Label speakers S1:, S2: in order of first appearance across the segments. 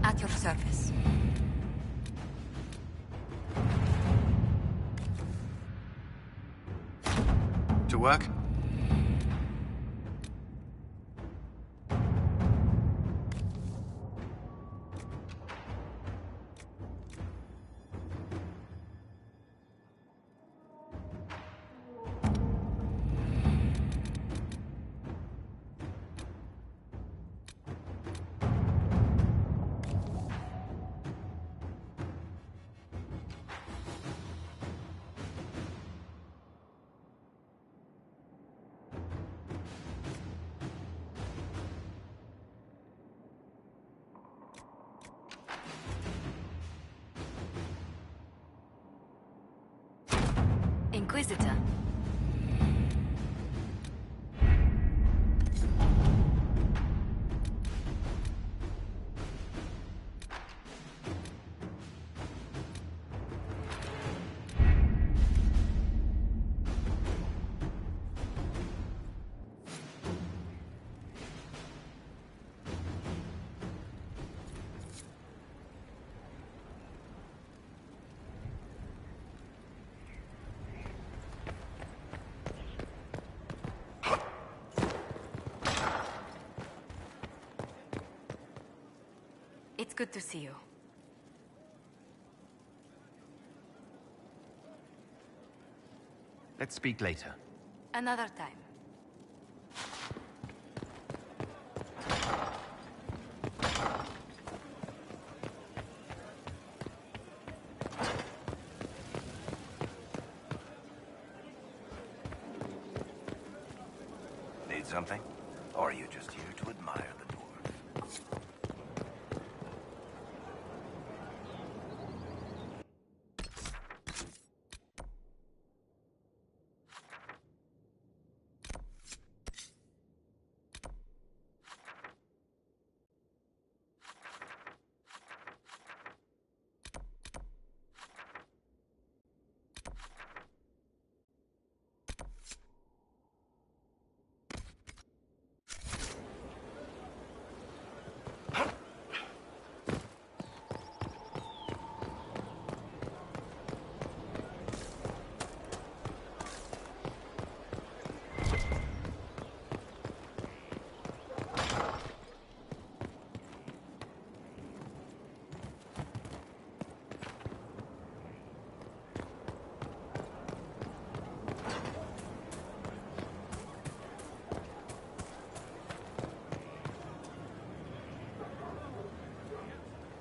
S1: At your service.
S2: To work?
S1: Inquisitor. It's good to see you.
S2: Let's speak later.
S1: Another time.
S3: Need something? Or are you just here to admire the dwarf?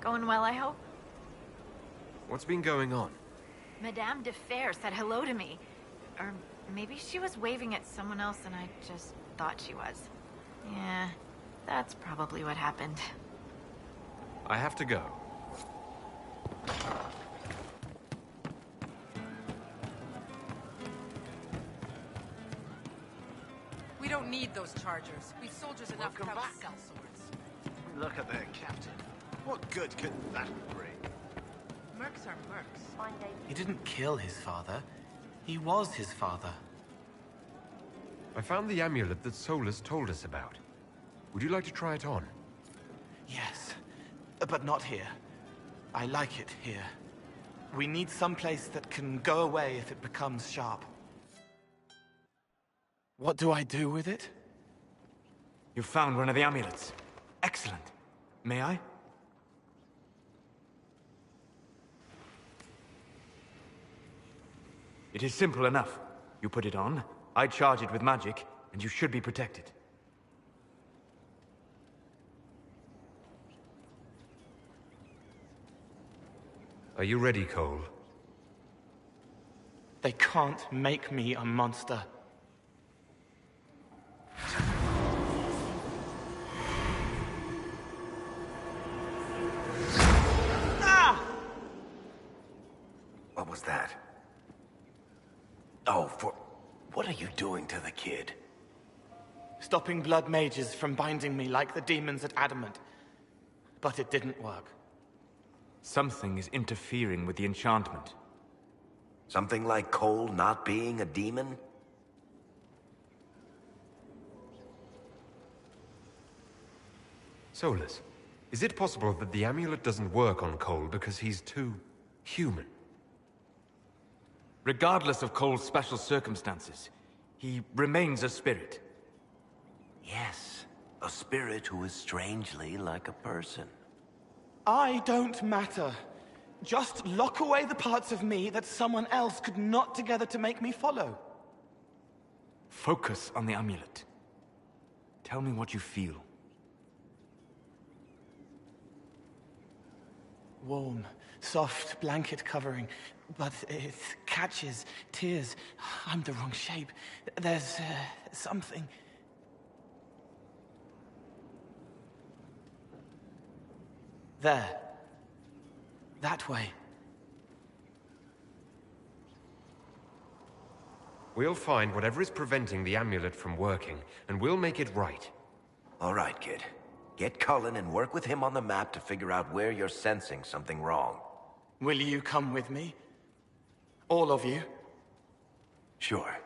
S4: Going well, I hope?
S2: What's been going on?
S4: Madame de Fer said hello to me. Or maybe she was waving at someone else and I just thought she was. Yeah, that's probably what happened.
S2: I have to go.
S5: We don't need those chargers. We've soldiers enough to have cell swords.
S6: Look at their captain. What good could that bring?
S4: Mercs are mercs.
S7: He didn't kill his father. He was his father.
S2: I found the amulet that Solus told us about. Would you like to try it on?
S7: Yes, but not here. I like it here. We need someplace that can go away if it becomes sharp. What do I do with it?
S8: You found one of the amulets. Excellent. May I? It is simple enough. You put it on, I charge it with magic, and you should be protected.
S2: Are you ready, Cole?
S7: They can't make me a monster.
S3: What was that? Oh, what are you doing to the kid?
S7: Stopping blood mages from binding me like the demons at Adamant. But it didn't work.
S8: Something is interfering with the enchantment.
S3: Something like Cole not being a demon?
S2: Solus, is it possible that the amulet doesn't work on Cole because he's too human?
S8: Regardless of Cole's special circumstances, he remains a spirit.
S3: Yes, a spirit who is strangely like a person.
S7: I don't matter. Just lock away the parts of me that someone else could knot together to make me follow.
S8: Focus on the amulet. Tell me what you feel.
S7: Warm, soft blanket covering, but it catches tears. I'm the wrong shape. There's something. There. That way.
S2: We'll find whatever is preventing the amulet from working, and we'll make it right.
S3: All right, kid. Get Cullen and work with him on the map to figure out where you're sensing something wrong.
S7: Will you come with me? All of you?
S3: Sure.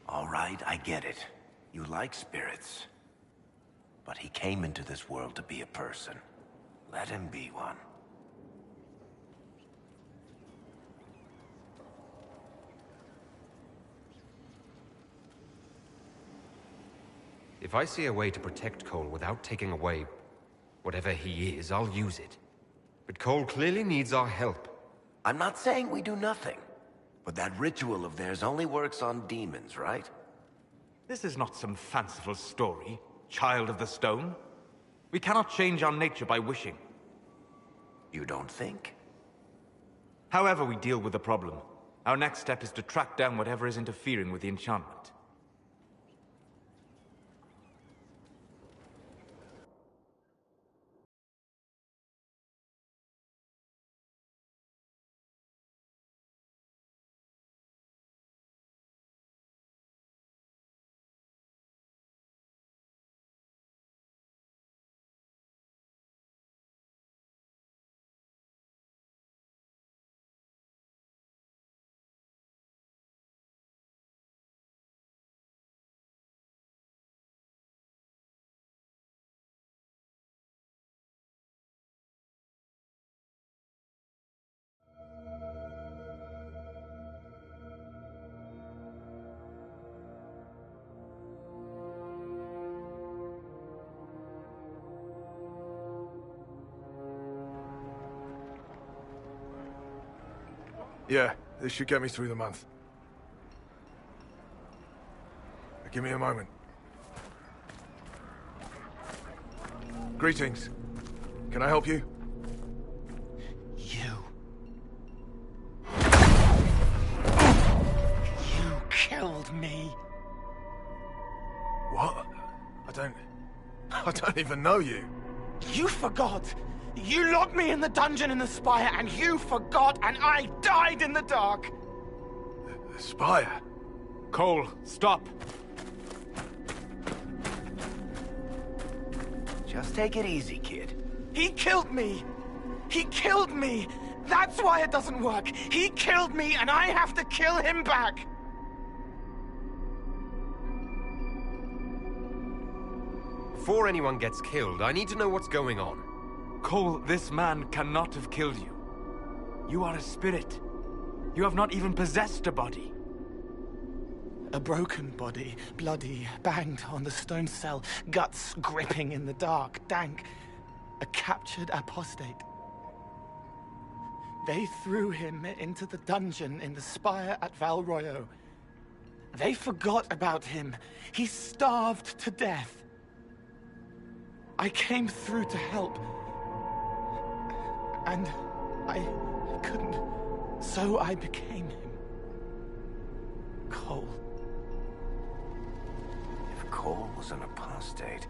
S3: All right, I get it. You like spirits. But he came into this world to be a person. Let him be one.
S2: If I see a way to protect Cole without taking away whatever he is, I'll use it. But Cole clearly needs our help.
S3: I'm not saying we do nothing. But that ritual of theirs only works on demons, right?
S8: This is not some fanciful story, child of the stone. We cannot change our nature by wishing.
S3: You don't think?
S8: However we deal with the problem, our next step is to track down whatever is interfering with the enchantment.
S9: Yeah, this should get me through the month. Give me a moment. Greetings. Can I help you?
S7: You killed me.
S9: What? I don't even know you.
S7: You forgot. You locked me in the dungeon in the spire, and you forgot, and I died in the dark.
S9: The spire?
S8: Cole, stop!
S3: Just take it easy, kid.
S7: He killed me. He killed me. That's why it doesn't work. He killed me, and I have to kill him back.
S2: before anyone gets killed, I need to know what's going on.
S8: Cole, this man cannot have killed you. You are a spirit. You have not even possessed a body.
S7: A broken body, bloody, banged on the stone cell, guts gripping in the dark, dank. A captured apostate. They threw him into the dungeon in the spire at Val Royo. They forgot about him. He starved to death. I came through to help. And I couldn't. So I became him. Cole.
S3: If Cole was an apostate,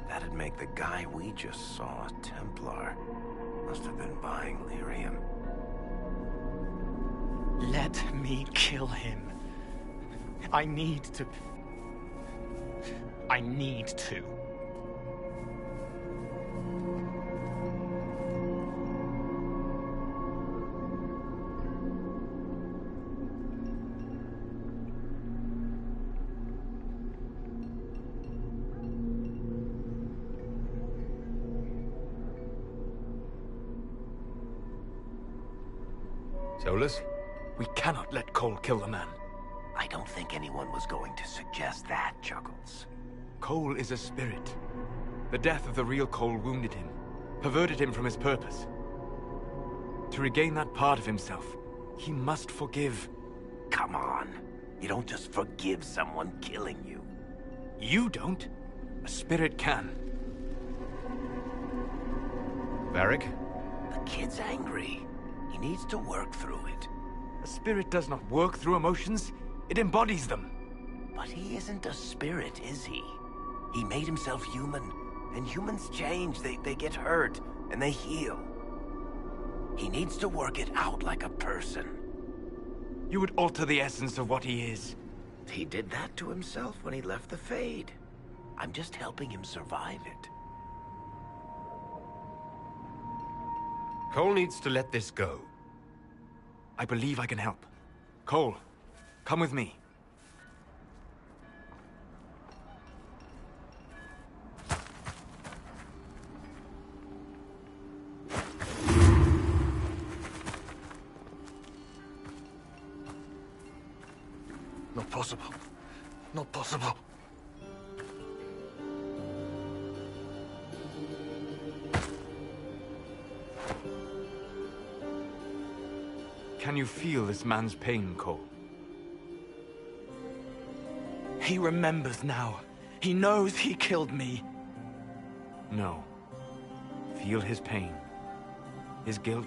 S3: that'd make the guy we just saw a Templar. Must have been buying lyrium.
S7: Let me kill him. I need to.
S2: Solus?
S8: We cannot let Cole kill the man.
S3: I don't think anyone was going to suggest that, Chuckles.
S8: Cole is a spirit. The death of the real Cole wounded him, perverted him from his purpose. To regain that part of himself, he must forgive.
S3: Come on. You don't just forgive someone killing you.
S8: You don't. A spirit can.
S2: Varric?
S3: The kid's angry. He needs to work through it.
S8: A spirit does not work through emotions. It embodies them.
S3: But he isn't a spirit, is he? He made himself human. And humans change. They get hurt. And they heal. He needs to work it out like a person.
S8: You would alter the essence of what he is.
S3: He did that to himself when he left the Fade. I'm just helping him survive it.
S2: Cole needs to let this go.
S8: I believe I can help. Cole, come with me.
S9: Not possible. Not possible.
S8: Can you feel this man's pain, Cole?
S7: He remembers now. He knows he killed me.
S8: No. Feel his pain. His guilt.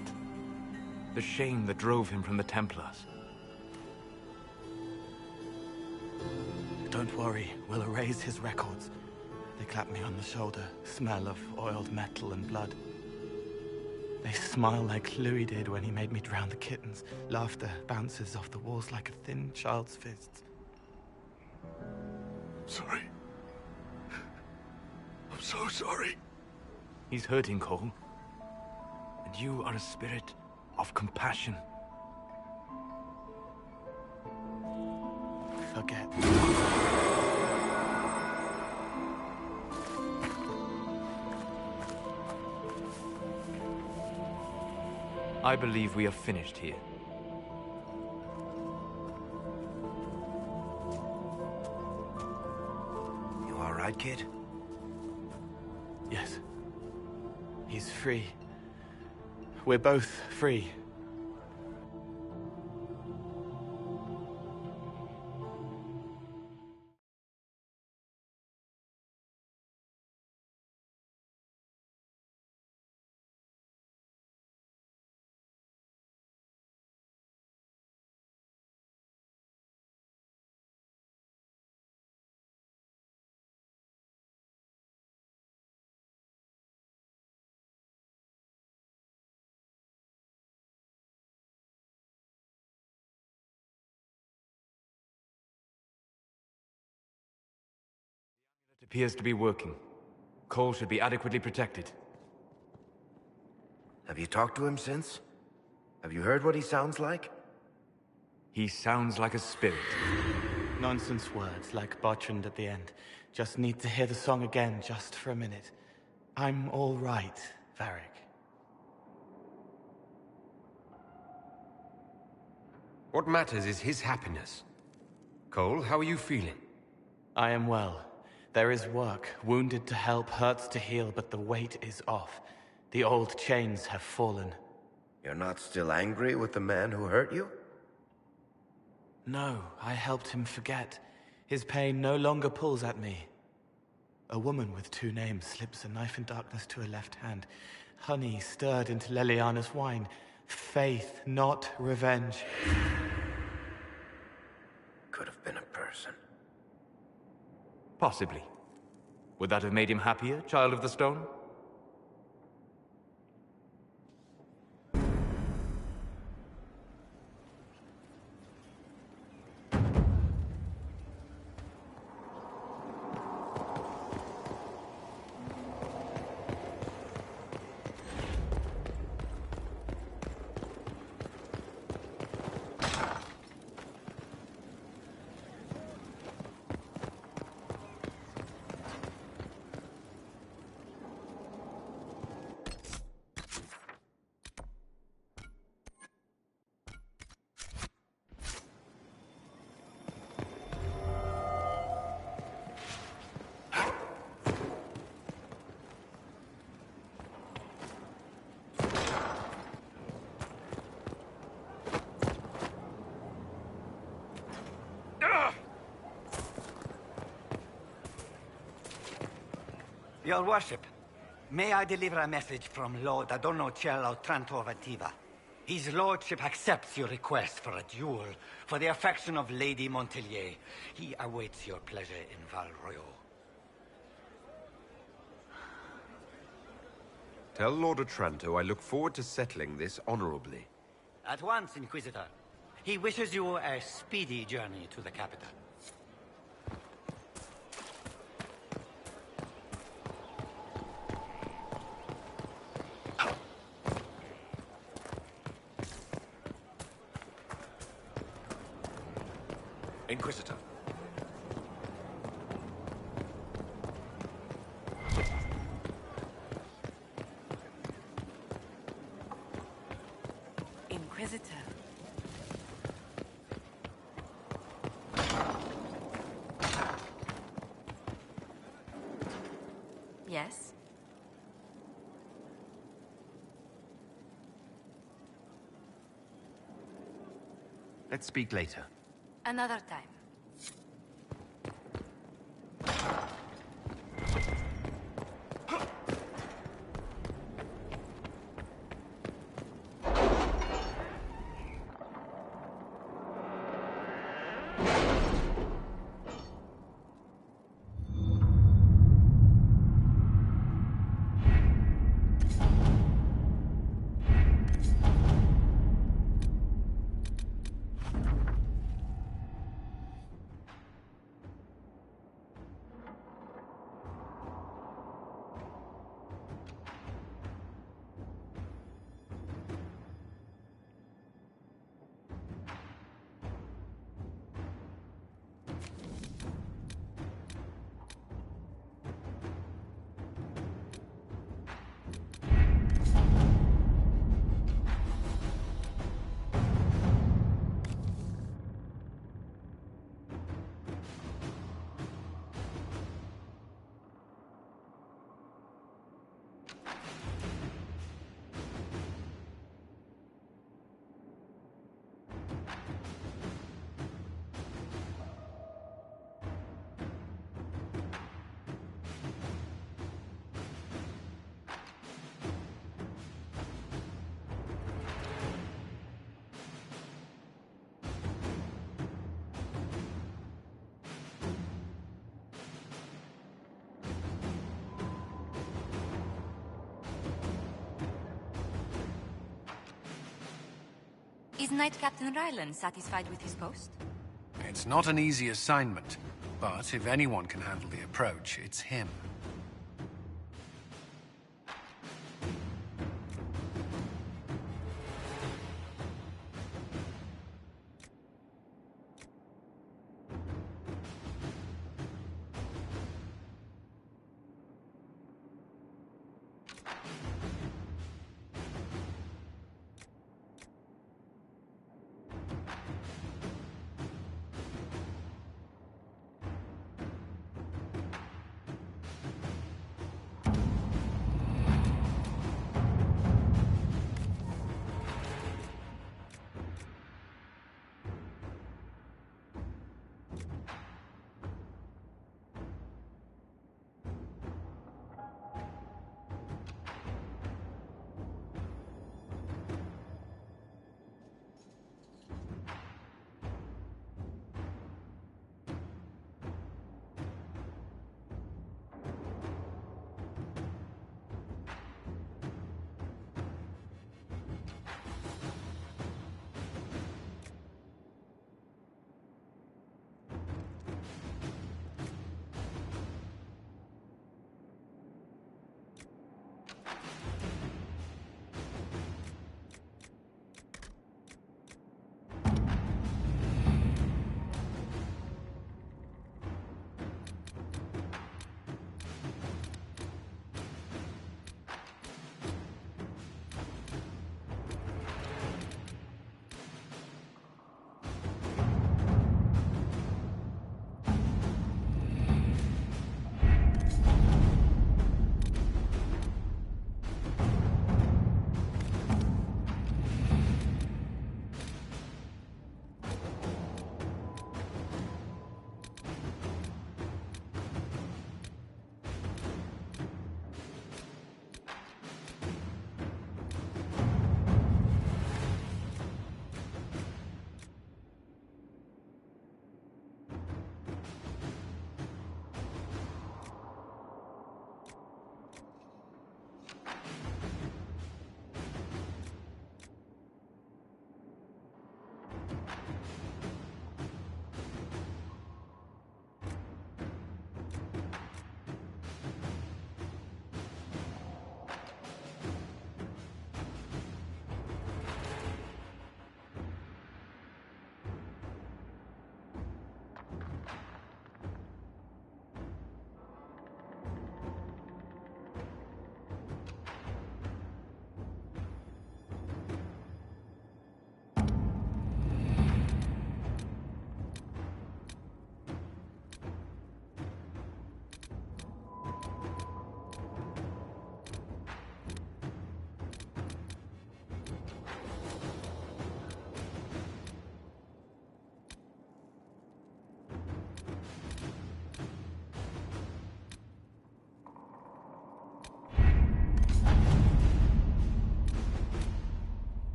S8: The shame that drove him from the Templars.
S7: Don't worry, we'll erase his records. They clap me on the shoulder, smell of oiled metal and blood. They smile like Louis did when he made me drown the kittens. Laughter bounces off the walls like a thin child's fists.
S9: Sorry. I'm so sorry.
S8: He's hurting, Cole. And you are a spirit of compassion.
S7: Forget.
S8: I believe we are finished here.
S3: You all right, kid?
S7: Yes. He's free. We're both free.
S8: It appears to be working. Cole should be adequately protected.
S3: Have you talked to him since? Have you heard what he sounds like?
S8: He sounds like a spirit.
S7: Nonsense words like Bertrand at the end. Just need to hear the song again, just for a minute. I'm all right, Varric.
S2: What matters is his happiness. Cole, how are you feeling?
S7: I am well. There is work. Wounded to help, hurts to heal, but the weight is off. The old chains have fallen.
S3: You're not still angry with the man who hurt you?
S7: No, I helped him forget. His pain no longer pulls at me. A woman with 2 names slips a knife in darkness to her left hand. Honey stirred into Leliana's wine. Faith, not revenge.
S3: Could have been a person.
S8: Possibly. Would that have made him happier, Child of the Stone?
S10: Your worship, may I deliver a message from Lord Adorno Cielo Trantovativa? His lordship accepts your request for a duel for the affection of Lady Montelier. He awaits your pleasure in Val Royeaux.
S2: Tell Lord Otranto I look forward to settling this honorably.
S10: At once, Inquisitor. He wishes you a speedy journey to the capital.
S6: Inquisitor.
S1: Inquisitor. Yes?
S2: Let's speak later.
S1: Another time. Is Knight Captain Ryland satisfied with his post?
S6: It's not an easy assignment, but if anyone can handle the approach, it's him.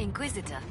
S1: Inquisitor.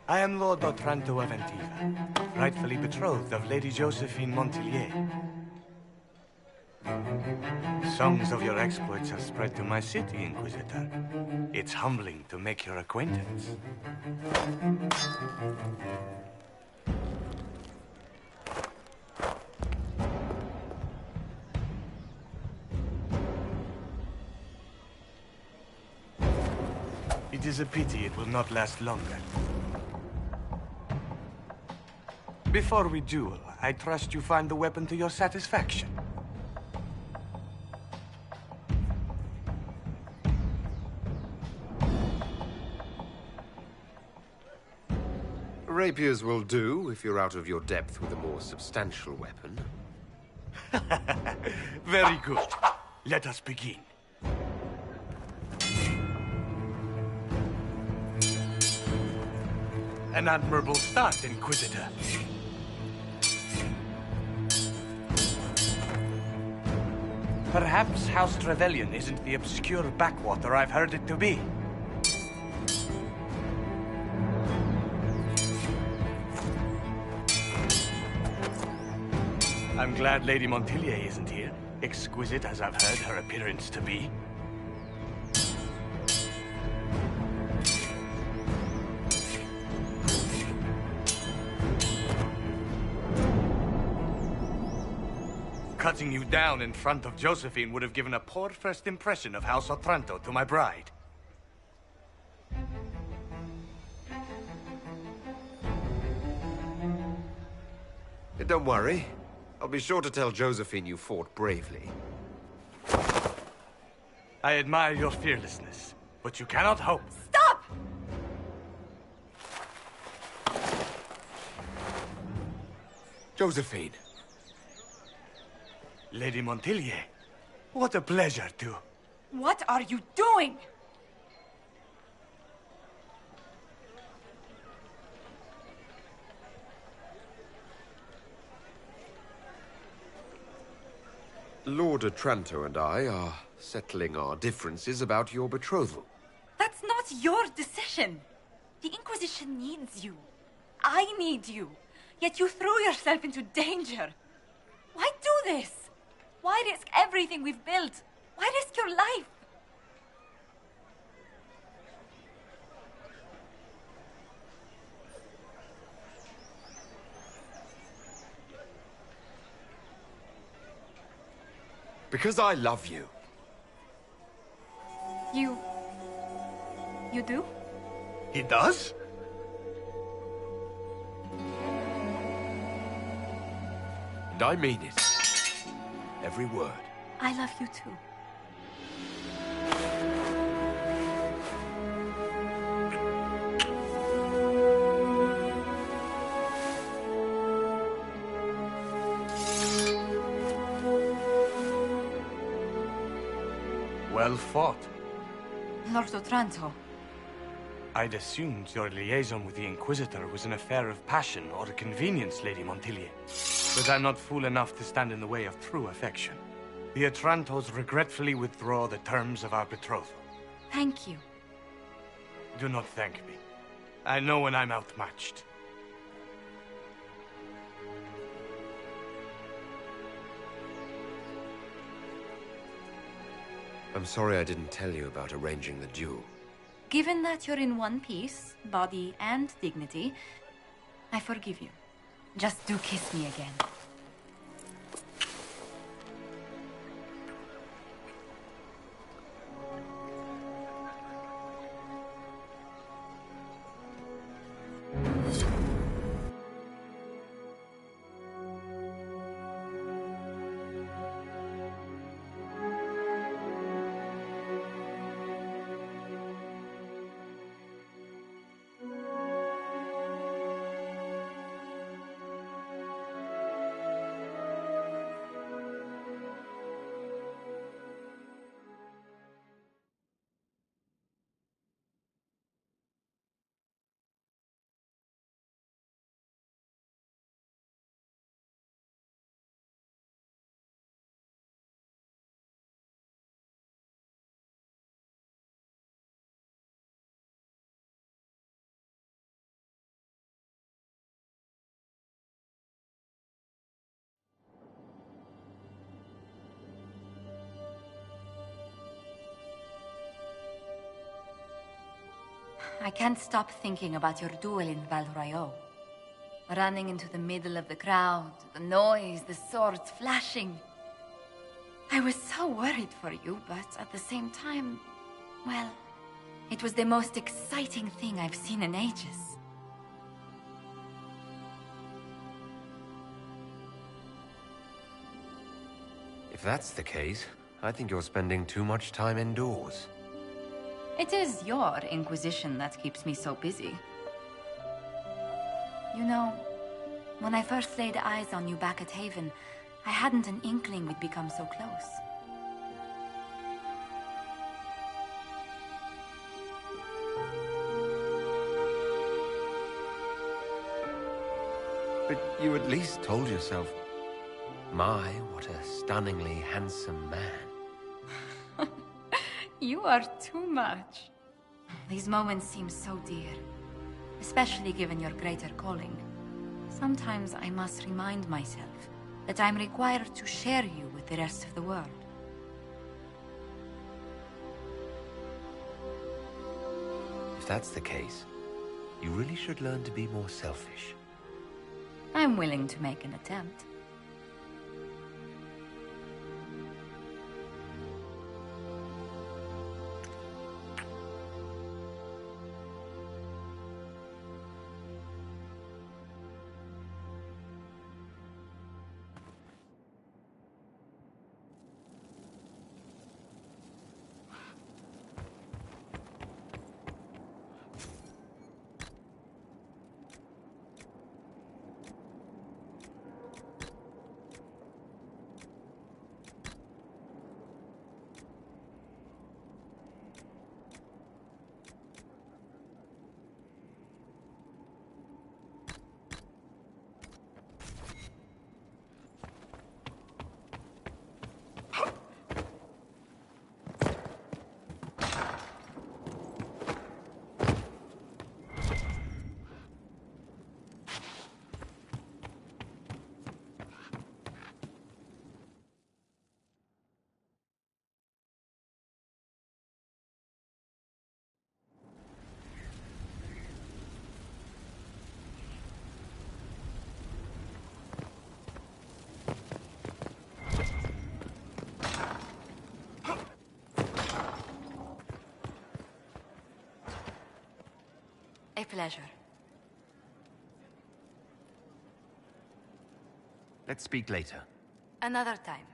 S7: I am Lord Otranto of Antiva, rightfully betrothed of Lady Josephine Montelier. Songs of your exploits have spread to my city, Inquisitor. It's humbling to make your acquaintance. It is a pity it will not last longer. Before we duel, I trust you find the weapon to your satisfaction.
S2: Rapiers will do if you're out of your depth with a more substantial weapon.
S7: Very good. Let us begin. An admirable start, Inquisitor. Perhaps House Trevelyan isn't the obscure backwater I've heard it to be. I'm glad Lady Montelier isn't here, exquisite as I've heard her appearance to be. Cutting you down in front of Josephine would have given a poor first impression of House Otranto to my bride.
S2: Don't worry. I'll be sure to tell Josephine you fought bravely.
S7: I admire your fearlessness, but you cannot hope.
S1: Stop!
S2: Josephine.
S7: Lady Montelier, what a pleasure to...
S1: What are you doing?
S2: Lord Otranto and I are settling our differences about your betrothal.
S1: That's not your decision. The Inquisition needs you. I need you. Yet you threw yourself into danger. Why do this? Why risk everything we've built? Why risk your life?
S2: Because I love you.
S1: You do?
S9: He does?
S2: And I mean it. Every word.
S1: I love you too.
S7: Well fought.
S1: Lord Otranto.
S7: I'd assumed your liaison with the Inquisitor was an affair of passion or convenience, Lady Montilier. But I'm not fool enough to stand in the way of true affection. The Otrantos regretfully withdraw the terms of our betrothal.
S1: Thank you.
S7: Do not thank me. I know when I'm outmatched.
S2: I'm sorry I didn't tell you about arranging the duel.
S1: Given that you're in one piece, body and dignity, I forgive you. Just do kiss me again. I can't stop thinking about your duel in Val Royeaux. Running into the middle of the crowd, the noise, the swords flashing. I was so worried for you, but at the same time, well, it was the most exciting thing I've seen in ages.
S2: If that's the case, I think you're spending too much time indoors.
S1: It is your Inquisition that keeps me so busy. You know, when I first laid eyes on you back at Haven, I hadn't an inkling we'd become so close.
S2: But you at least told yourself, my, what a stunningly handsome man.
S1: You are too much. These moments seem so dear, especially given your greater calling. Sometimes I must remind myself that I'm required to share you with the rest of the world.
S2: If that's the case, you really should learn to be more selfish.
S1: I'm willing to make an attempt. pleasure.
S2: Let's speak later.
S1: Another time.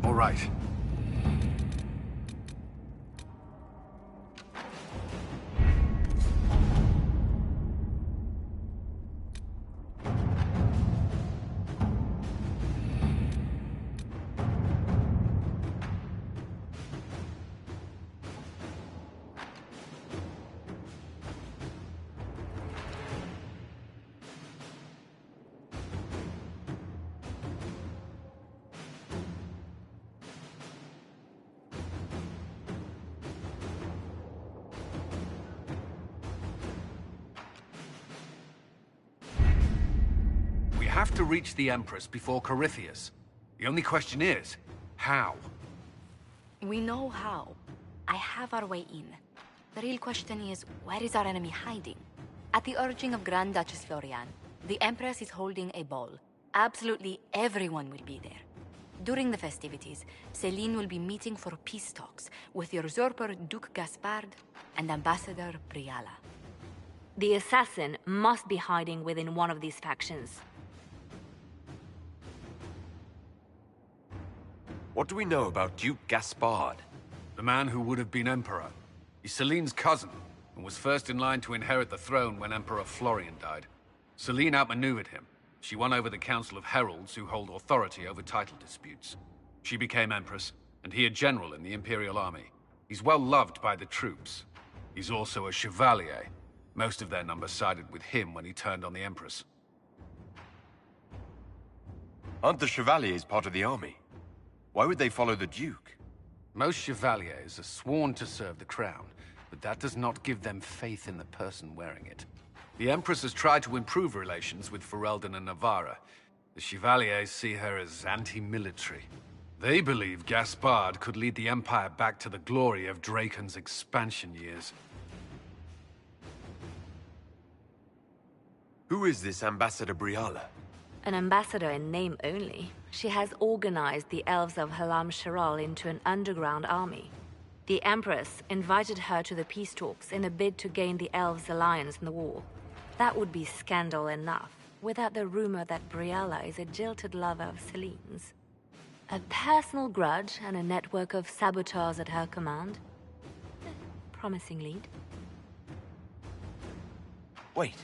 S6: All right. We have to reach the Empress before Corypheus. The only question is, how?
S1: We know how. I have our way in. The real question is, where is our enemy hiding? At the urging of Grand Duchess Florian, the Empress is holding a ball. Absolutely everyone will be there. During the festivities, Celine will be meeting for peace talks with the usurper Duke Gaspard and Ambassador Briala.
S11: The assassin must be hiding within one of these factions.
S2: What do we know about Duke Gaspard?
S6: The man who would have been Emperor. He's Celine's cousin, and was first in line to inherit the throne when Emperor Florian died. Celine outmaneuvered him. She won over the Council of Heralds, who hold authority over title disputes. She became Empress, and he a general in the Imperial Army. He's well loved by the troops. He's also a Chevalier. Most of their number sided with him when he turned on the Empress.
S2: Aren't the Chevaliers part of the army? Why would they follow the Duke?
S6: Most Chevaliers are sworn to serve the crown, but that does not give them faith in the person wearing it. The Empress has tried to improve relations with Ferelden and Navarra. The Chevaliers see her as anti-military. They believe Gaspard could lead the Empire back to the glory of Draken's expansion years.
S2: Who is this Ambassador Briala?
S11: An ambassador in name only. She has organized the elves of Halam Sharal into an underground army. The Empress invited her to the peace talks in a bid to gain the elves' alliance in the war. That would be scandal enough, without the rumor that Briala is a jilted lover of Celine's. A personal grudge and a network of saboteurs at her command. Promising lead.
S2: Wait,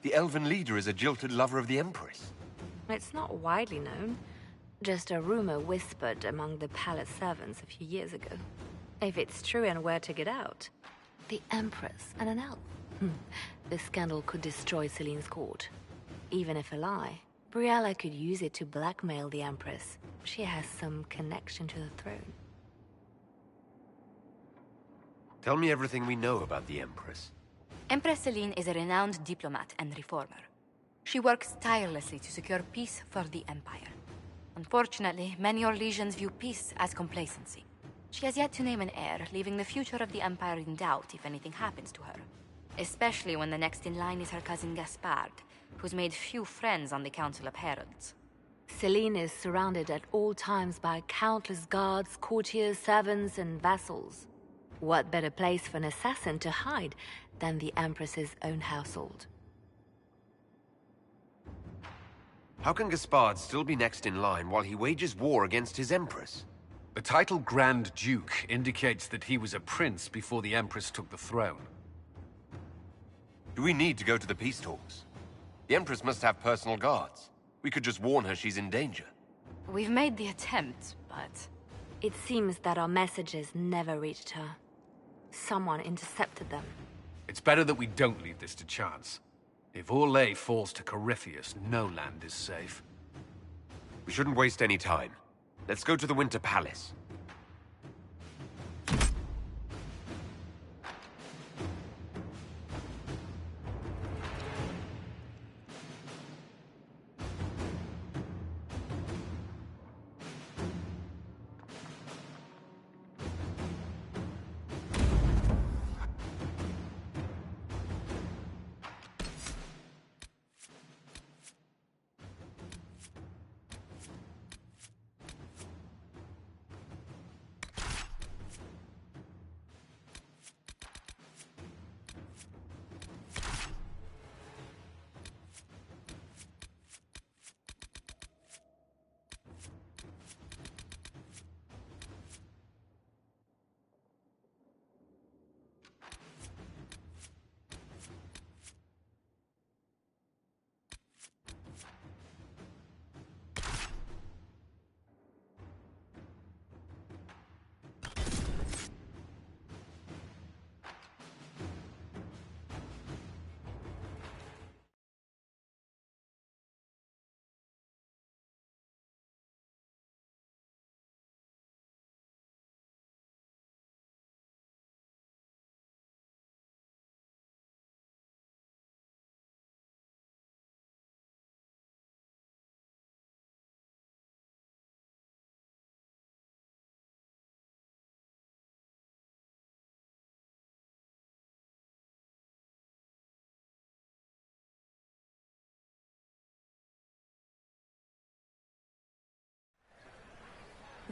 S2: the elven leader is a jilted lover of the Empress.
S11: It's not widely known. Just a rumor whispered among the palace servants a few years ago. If it's true and were to get out, the Empress and an elf. The scandal could destroy Celine's court. Even if a lie, Briala could use it to blackmail the Empress. She has some connection to the throne.
S2: Tell me everything we know about the Empress.
S1: Empress Celine is a renowned diplomat and reformer. She works tirelessly to secure peace for the Empire. Unfortunately, many Orlesians view peace as complacency. She has yet to name an heir, leaving the future of the Empire in doubt if anything happens to her. Especially when the next in line is her cousin Gaspard, who's made few friends on the Council of Heralds.
S11: Celine is surrounded at all times by countless guards, courtiers, servants, and vassals. What better place for an assassin to hide than the Empress's own household?
S2: How can Gaspard still be next in line while he wages war against his Empress?
S6: The title Grand Duke indicates that he was a prince before the Empress took the throne.
S2: Do we need to go to the peace talks? The Empress must have personal guards. We could just warn her she's in danger.
S1: We've made the attempt, but...
S11: It seems that our messages never reached her. Someone intercepted them.
S6: It's better that we don't leave this to chance. If Orlais falls to Corypheus, no land is safe.
S2: We shouldn't waste any time. Let's go to the Winter Palace.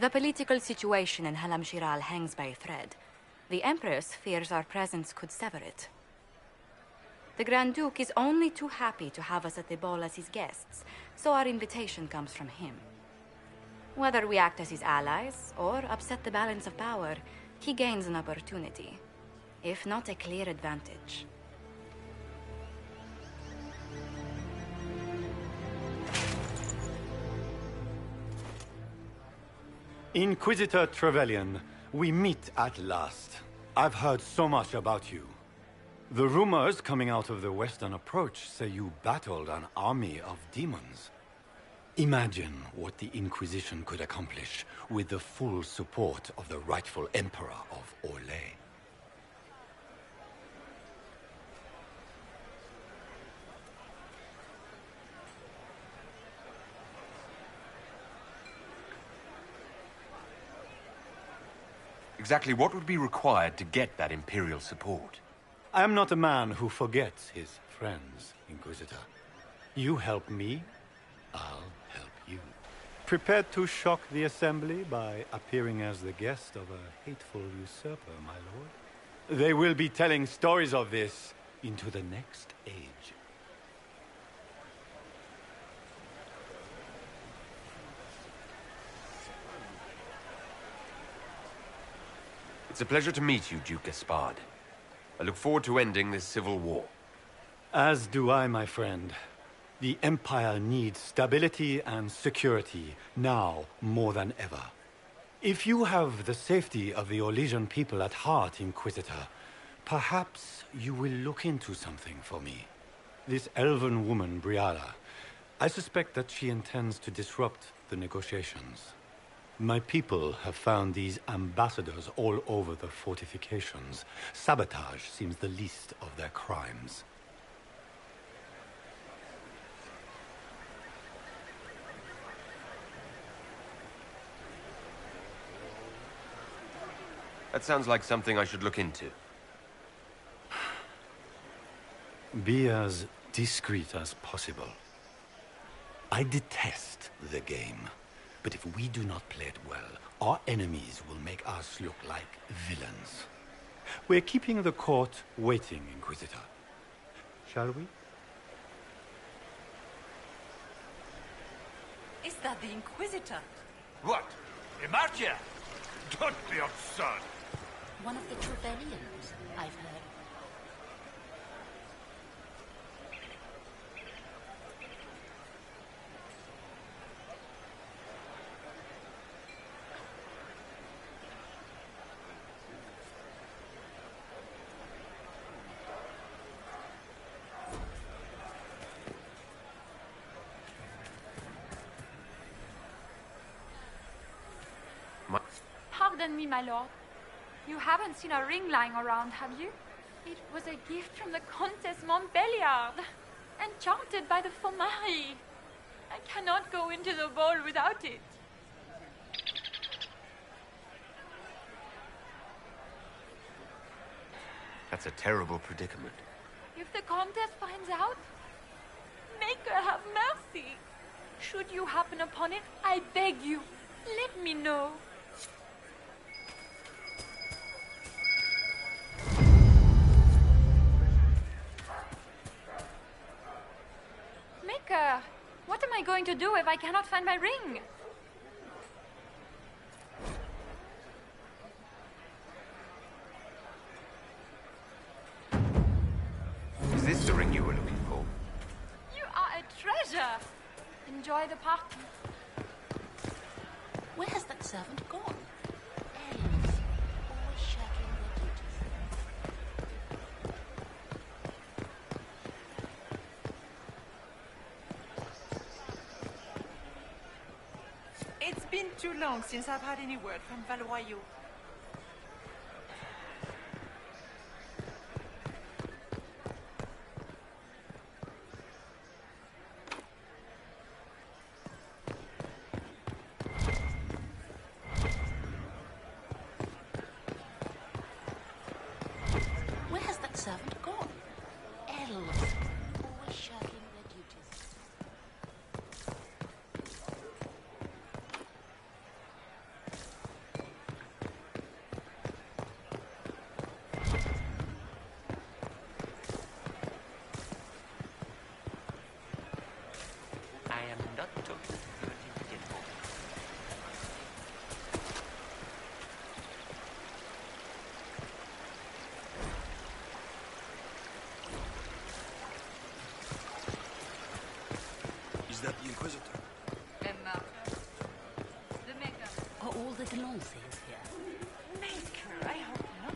S1: The political situation in Halam Shiral hangs by a thread. The Empress fears our presence could sever it. The Grand Duke is only too happy to have us at the ball as his guests, so our invitation comes from him. Whether we act as his allies or upset the balance of power, he gains an opportunity, if not a clear advantage.
S10: Inquisitor Trevelyan, we meet at last. I've heard so much about you. The rumors coming out of the Western Approach say you battled an army of demons. Imagine what the Inquisition could accomplish with the full support of the rightful Emperor of Orlais.
S2: Exactly what would be required to get that Imperial support?
S10: I am not a man who forgets his friends, Inquisitor. You help me, I'll help you. Prepared to shock the Assembly by appearing as the guest of a hateful usurper, my lord? They will be telling stories of this into the next age.
S2: It's a pleasure to meet you, Duke Gaspard. I look forward to ending this civil war.
S10: As do I, my friend. The Empire needs stability and security, now more than ever. If you have the safety of the Orlesian people at heart, Inquisitor, perhaps you will look into something for me. This elven woman, Briala, I suspect that she intends to disrupt the negotiations. My people have found these ambassadors all over the fortifications. Sabotage seems the least of their crimes.
S2: That sounds like something I should look into.
S10: Be as discreet as possible. I detest the game. But if we do not play it well, our enemies will make us look like villains. We're keeping the court waiting, Inquisitor. Shall we?
S5: Is that the Inquisitor?
S12: What? Emartia? Don't be absurd.
S13: One of the Trevelyan's, I've heard. Pardon me, my lord. You haven't seen a ring lying around, have you? It was a gift from the Countess Montbelliard, enchanted by the Fomari. I cannot go into the ball without it.
S3: That's a terrible predicament.
S13: If the Countess finds out, make her have mercy. Should you happen upon it, I beg you, let me know. Maker, what am I going to do if I cannot find my ring?
S2: Is this the ring you were looking for?
S13: You are a treasure. Enjoy the party.
S14: Where has that servant gone? Elves, always shirking their duties.
S5: It's been too long since I've had any word from Valroyo.
S14: Where has that servant gone? Elves, always shirking their duties.
S3: I am not talking to you anymore.
S9: Is that the Inquisitor?
S13: Emma. The Maker.
S14: Are all the Delancey's here?
S13: Maker, I hope not.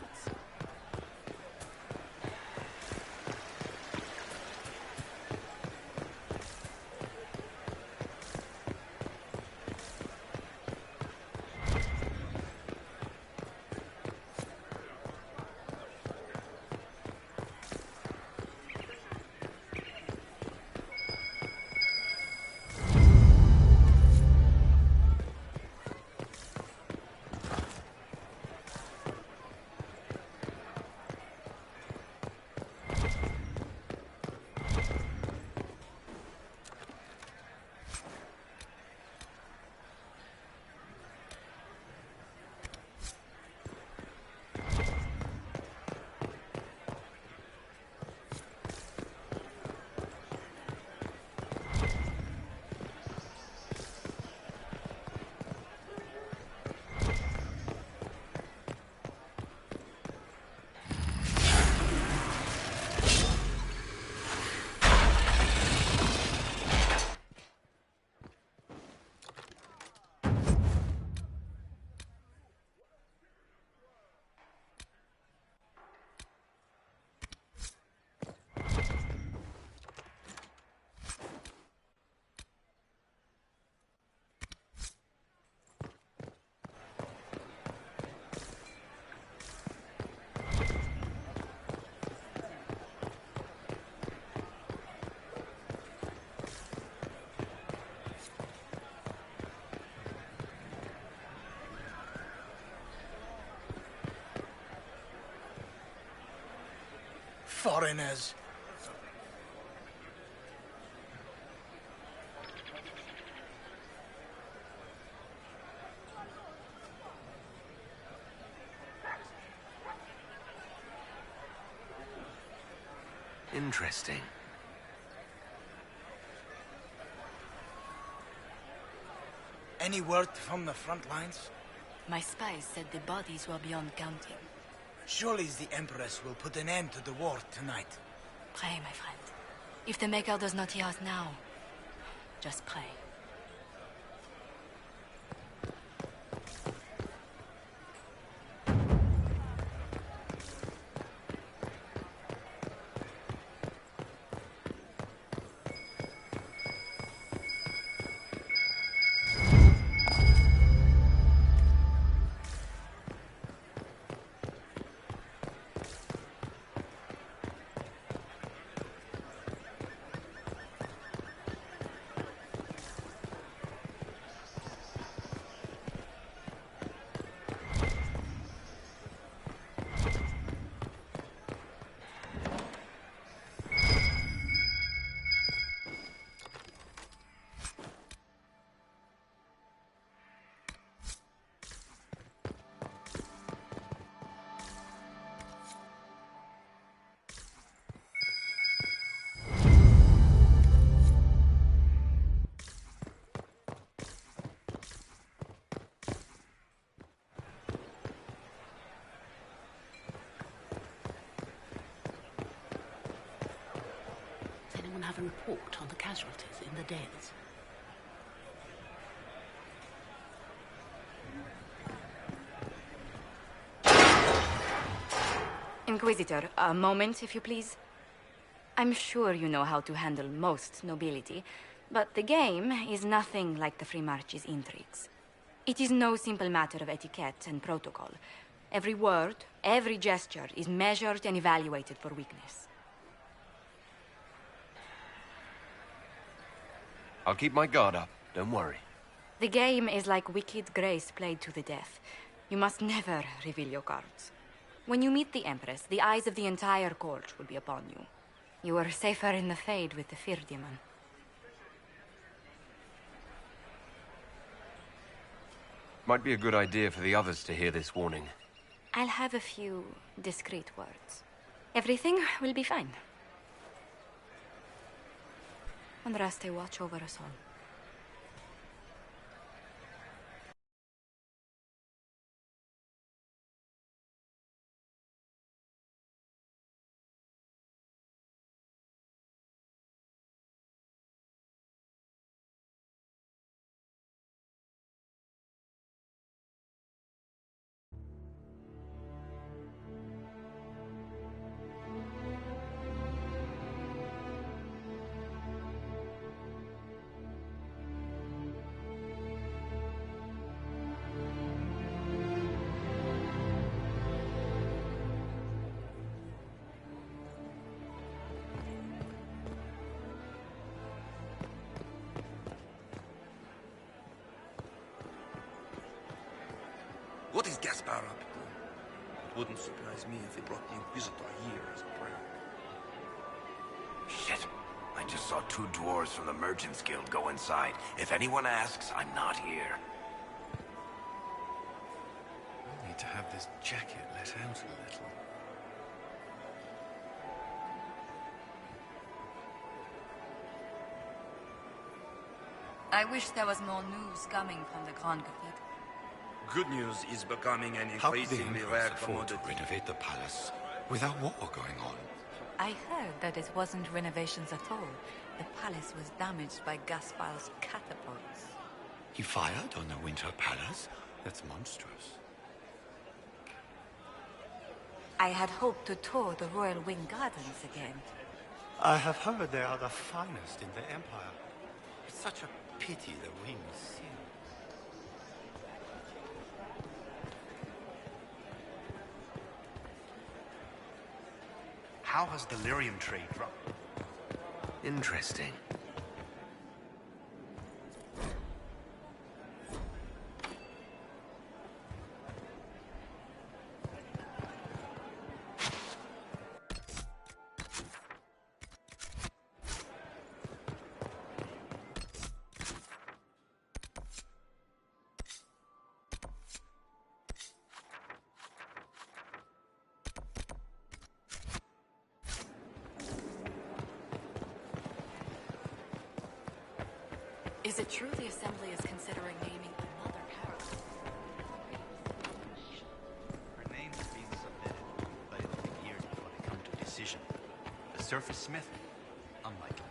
S9: Foreigners.
S3: Interesting.
S9: Any word from the front lines?
S15: My spies said the bodies were beyond counting.
S9: Surely the Empress will put an end to the war tonight.
S15: Pray, my friend. If the Maker does not hear us now, just pray.
S14: report on the casualties in the Dales.
S15: Inquisitor, a moment, if you please. I'm sure you know how to handle most nobility, but the game is nothing like the Free March's intrigues. It is no simple matter of etiquette and protocol. Every word, every gesture is measured and evaluated for weakness.
S2: I'll keep my guard up, don't worry.
S15: The game is like Wicked Grace played to the death. You must never reveal your cards. When you meet the Empress, the eyes of the entire court will be upon you. You are safer in the Fade with the Fear Demon.
S2: Might be a good idea for the others to hear this warning.
S15: I'll have a few discreet words. Everything will be fine. Andraste, watch over us all.
S16: What is Gaspar up to? It wouldn't surprise me if he brought the Inquisitor here as a prank.
S3: Shit. I just saw two dwarves from the Merchants Guild go inside. If anyone asks, I'm not here.
S6: I need to have this jacket let out a little.
S1: I wish there was more news coming from the Grand Cathedral.
S16: Good news is becoming an
S17: How could the
S16: increasingly
S17: Empress
S16: rare
S17: afford to
S16: commodity.
S17: renovate the palace without war going on?
S18: I heard that it wasn't renovations at all. The palace was damaged by Gaspar's catapults.
S17: He fired on the Winter Palace? That's monstrous.
S18: I had hoped to tour the Royal Wing Gardens again.
S10: I have heard they are the finest in the Empire. It's such a pity the wings seal.
S12: How has the lyrium trade run?
S2: Interesting.
S15: Is it true the Assembly is considering naming another Herald?
S19: Her name is being submitted, but it'll be years before they come to a decision. The surface smith? Unlikely.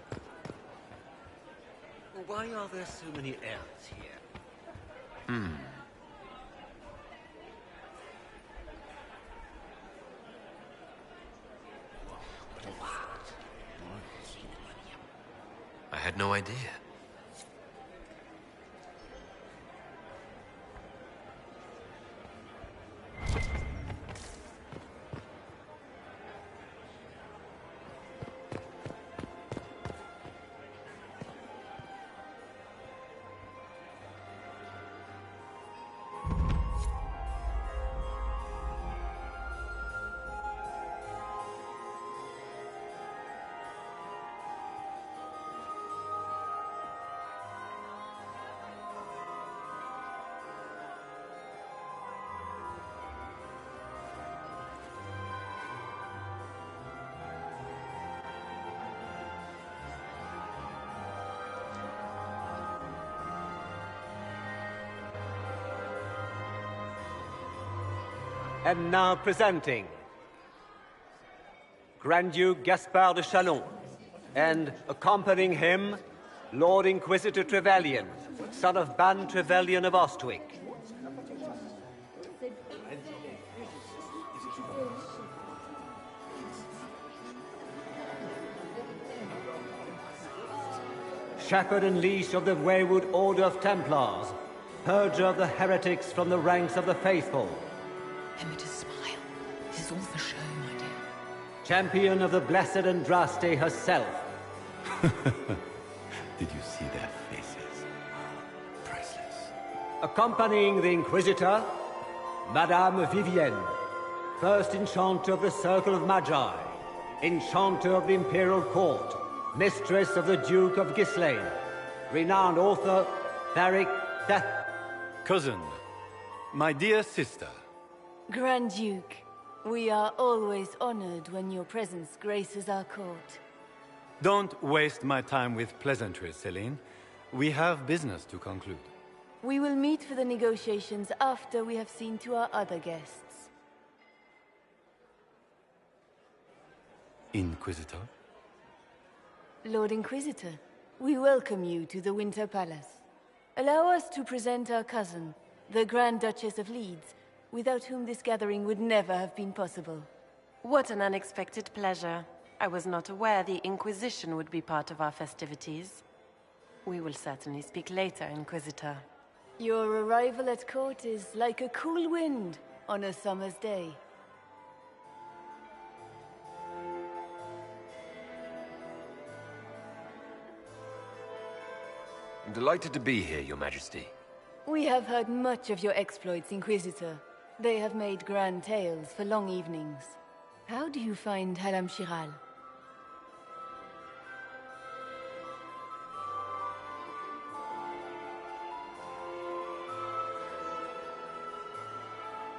S20: Well, why are there so many elves here?
S2: I had no idea.
S21: And now presenting Grand Duke Gaspard de Chalon,
S20: And accompanying him, Lord Inquisitor Trevelyan, son of Ban Trevelyan of Ostwick. Shepherd and leash of the Wayward Order of Templars, purger of the heretics from the ranks of the faithful.
S14: Emma, smile. This is all for show, my dear.
S20: Champion of the Blessed Andraste herself.
S17: Did you see their faces? Priceless.
S20: Accompanying the Inquisitor, Madame Vivienne, first Enchanter of the Circle of Magi, Enchanter of the Imperial Court, Mistress of the Duke of Ghislaine, renowned author, Tharic Death.
S21: Cousin, my dear sister.
S22: Grand Duke, we are always honored when your presence graces our court.
S21: Don't waste my time with pleasantries, Celine. We have business to conclude.
S22: We will meet for the negotiations after we have seen to our other guests.
S21: Inquisitor?
S22: Lord Inquisitor, we welcome you to the Winter Palace. Allow us to present our cousin, the Grand Duchess of Leeds, without whom this gathering would never have been possible.
S23: What an unexpected pleasure. I was not aware the Inquisition would be part of our festivities. We will certainly speak later, Inquisitor.
S22: Your arrival at court is like a cool wind on a summer's day.
S2: I'm delighted to be here, Your Majesty.
S22: We have heard much of your exploits, Inquisitor. They have made grand tales for long evenings. How do you find Halam Shiral?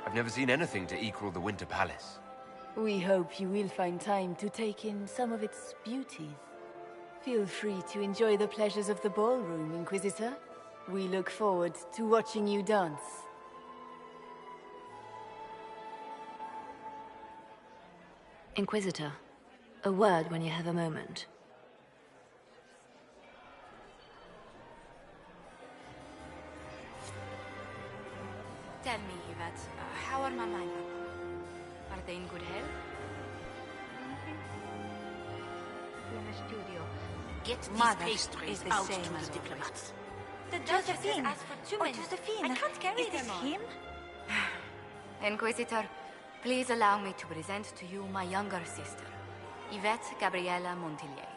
S2: I've never seen anything to equal the Winter Palace.
S22: We hope you will find time to take in some of its beauties. Feel free to enjoy the pleasures of the ballroom, Inquisitor. We look forward to watching you dance.
S11: Inquisitor, a word when you have a moment.
S15: Tell me, Yvette, how are Mama and Papa? Are they in good health?
S14: In the studio. Get these
S15: Mother
S14: pastries
S15: is the
S14: out
S15: same
S14: to
S15: as
S14: the diplomats.
S15: The
S4: Josephine!
S15: asked for 2 minutes.
S4: Josephine!
S15: I can't carry
S4: Is this
S15: them all.
S4: him?
S1: Inquisitor, please allow me to present to you my younger sister, Yvette Gabriella Montillier.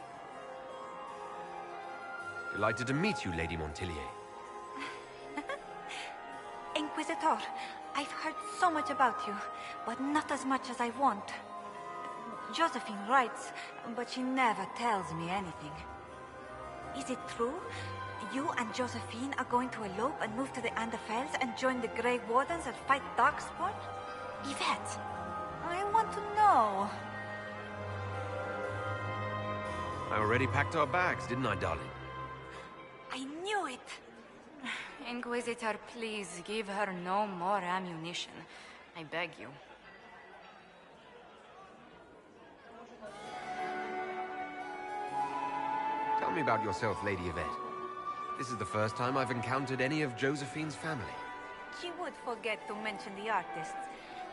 S2: Delighted to meet you, Lady Montillier.
S4: Inquisitor, I've heard so much about you, but not as much as I want. Josephine writes, but she never tells me anything. Is it true? You and Josephine are going to elope and move to the Anderfells and join the Grey Wardens and fight Darkspawn? Yvette, I want to know.
S2: I already packed our bags, didn't I, darling?
S4: I knew it!
S1: Inquisitor, please give her no more ammunition. I beg you.
S2: Tell me about yourself, Lady Yvette. This is the first time I've encountered any of Josephine's family.
S4: She would forget to mention the artists.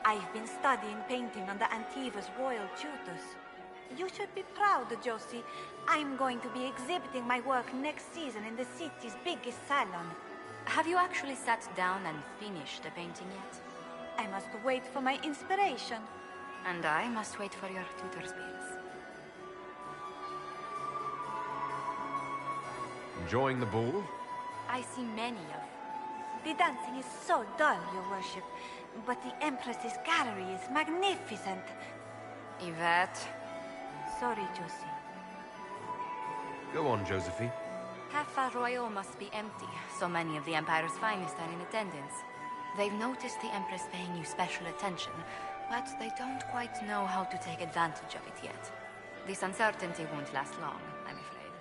S4: I've been studying painting under Antiva's royal tutors. You should be proud, Josie. I'm going to be exhibiting my work next season in the city's biggest salon.
S1: Have you actually sat down and finished the painting yet?
S4: I must wait for my inspiration.
S1: And I must wait for your tutor's bills.
S2: Enjoying the ball?
S1: I see many of.
S4: The dancing is so dull, Your Worship. But the Empress's gallery is magnificent.
S1: Yvette.
S4: Sorry, Josie.
S2: Go on, Josephine.
S1: Half Royal must be empty. So many of the Empire's finest are in attendance. They've noticed the Empress paying you special attention, but they don't quite know how to take advantage of it yet. This uncertainty won't last long, I'm afraid.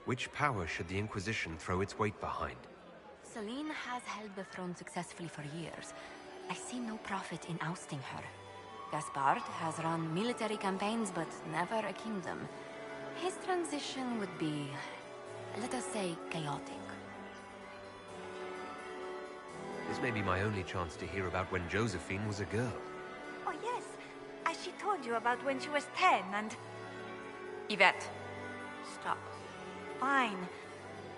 S2: Which power should the Inquisition throw its weight behind?
S1: Celine has held the throne successfully for years. I see no profit in ousting her. Gaspard has run military campaigns, but never a kingdom. His transition would be, let us say, chaotic.
S2: This may be my only chance to hear about when Josephine was a girl.
S4: Oh, yes. As she told you about when she was 10 and...
S15: Yvette,
S4: Stop. Fine.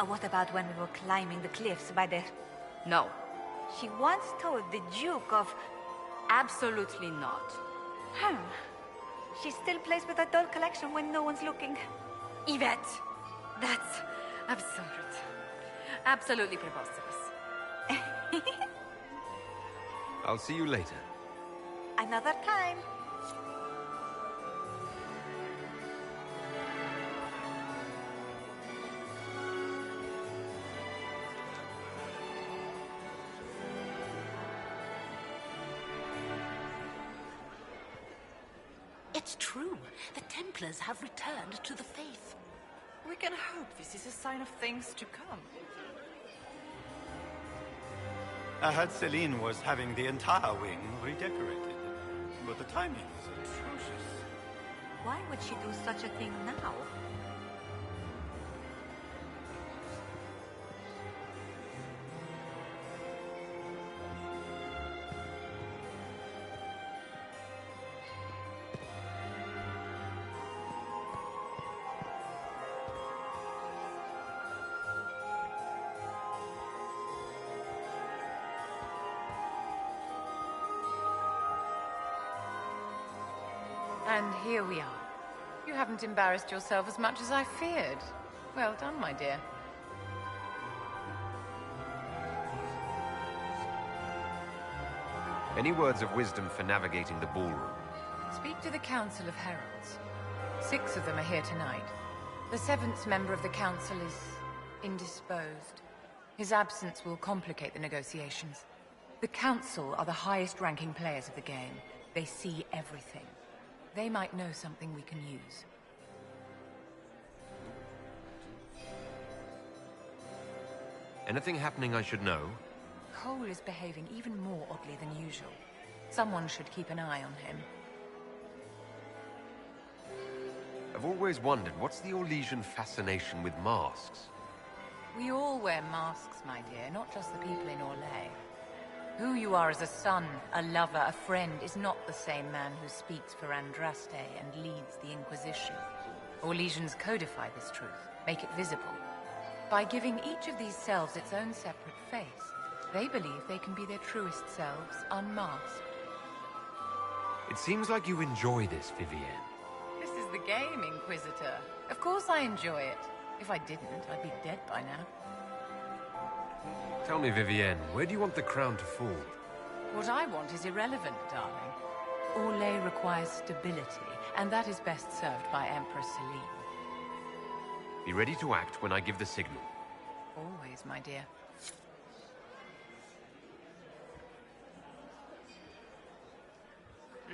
S4: What about when we were climbing the cliffs by the...
S15: no.
S4: She once told the Duke of...
S15: Absolutely not.
S4: She still plays with her doll collection when no one's looking.
S15: Yvette, that's absurd. Absolutely preposterous.
S2: I'll see you later.
S4: Another time.
S14: It's true. The Templars have returned to the faith.
S18: We can hope this is a sign of things to come.
S5: I heard Celine was having the entire wing redecorated, but the timing is atrocious.
S4: Why would she do such a thing now?
S18: And here we are. You haven't embarrassed yourself as much as I feared. Well done, my dear.
S2: Any words of wisdom for navigating the ballroom?
S18: Speak to the Council of Heralds. 6 of them are here tonight. The 7th member of the Council is indisposed. His absence will complicate the negotiations. The Council are the highest-ranking players of the game. They see everything. They might know something we can use.
S2: Anything happening I should know?
S18: Cole is behaving even more oddly than usual. Someone should keep an eye on him.
S2: I've always wondered, what's the Orlesian fascination with masks?
S18: We all wear masks, my dear, not just the people in Orlais. Who you are as a son, a lover, a friend, is not the same man who speaks for Andraste and leads the Inquisition. Orlesians codify this truth, make it visible. By giving each of these selves its own separate face, they believe they can be their truest selves, unmasked.
S2: It seems like you enjoy this, Vivienne.
S18: This is the game, Inquisitor. Of course I enjoy it. If I didn't, I'd be dead by now.
S2: Tell me, Vivienne, where do you want the crown to fall?
S18: What I want is irrelevant, darling. Orlais requires stability, and that is best served by Empress Celine.
S2: Be ready to act when I give the signal.
S18: Always, my dear.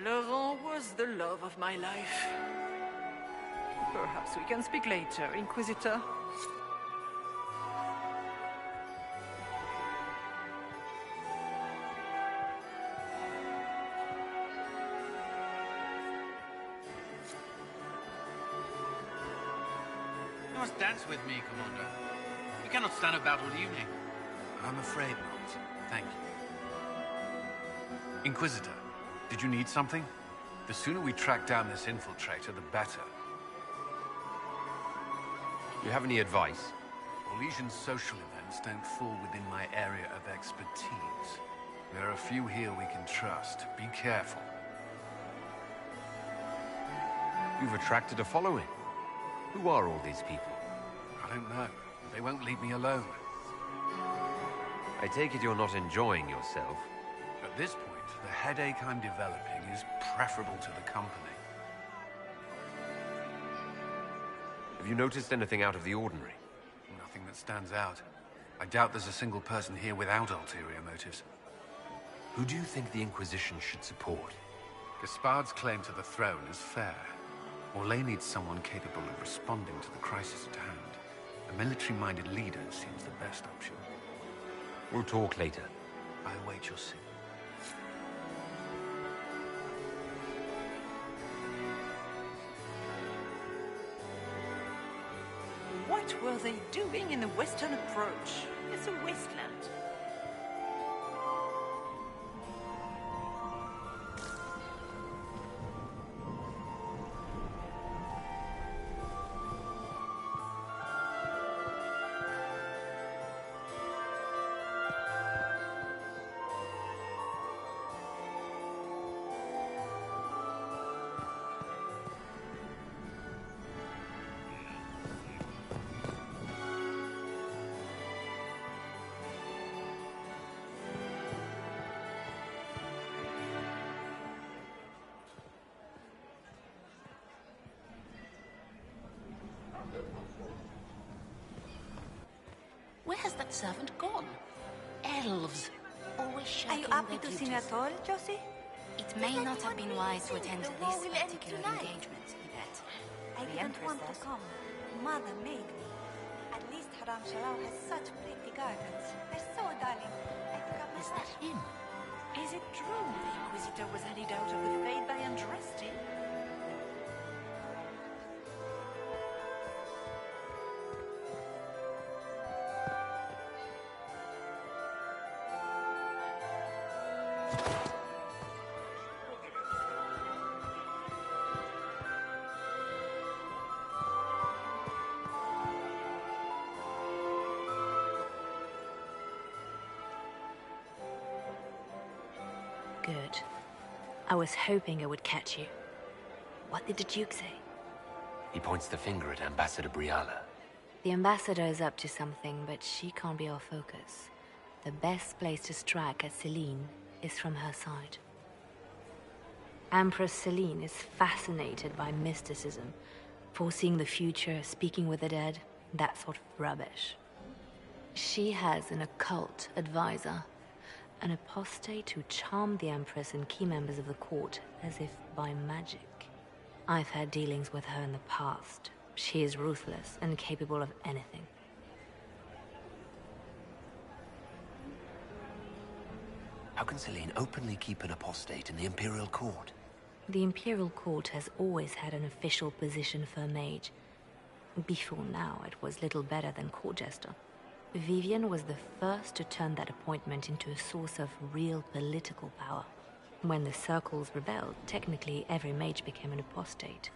S7: Laurent was the love of my life. Perhaps we can speak later, Inquisitor.
S6: You must dance with me, Commander. You cannot stand about all evening.
S5: I'm afraid not.
S6: Thank you. Inquisitor, did you need something? The sooner we track down this infiltrator, the better.
S2: You have any advice?
S6: Orlesian social events don't fall within my area of expertise. There are a few here we can trust. Be careful.
S2: You've attracted a following. Who are all these people?
S6: I don't know. They won't leave me alone.
S2: I take it you're not enjoying yourself.
S6: At this point, the headache I'm developing is preferable to the company.
S2: Have you noticed anything out of the ordinary?
S6: Nothing that stands out. I doubt there's a single person here without ulterior motives.
S2: Who do you think the Inquisition should support?
S6: Gaspard's claim to the throne is fair. Orlais needs someone capable of responding to the crisis at hand. A military-minded leader seems the best option.
S2: We'll talk later.
S6: I await your signal.
S7: What were they doing in the western approach? It's a wasteland.
S14: Where has that servant gone? Elves. Always
S4: Are you
S14: shirking
S4: happy
S14: their
S4: to see me
S14: duties.
S4: at all, Josie?
S15: It may not have been wise to attend to
S4: The war
S15: this
S4: will end
S15: particular
S4: tonight.
S15: engagement, Yvette.
S4: I
S15: The
S4: didn't
S15: Empress
S4: want to
S15: says.
S4: come. Mother made me. At least Haram Shalal has such pretty gardens. They're so darling. I took up my
S14: Is that him?
S7: Is it true the Inquisitor was handed out of the Fade by Andraste?
S11: Good. I was hoping I would catch you. What did the Duke say?
S3: He points the finger at Ambassador Briala.
S11: The ambassador is up to something, but she can't be our focus. The best place to strike at Celine is from her side. Empress Celine is fascinated by mysticism, foreseeing the future, speaking with the dead, that sort of rubbish. She has an occult advisor, an apostate who charmed the Empress and key members of the court as if by magic. I've had dealings with her in the past. She is ruthless and capable of anything.
S3: How can Celine openly keep an apostate in the Imperial Court?
S11: The Imperial Court has always had an official position for a mage. Before now, it was little better than court jester. Vivian was the first to turn that appointment into a source of real political power. When the circles rebelled, technically every mage became an apostate.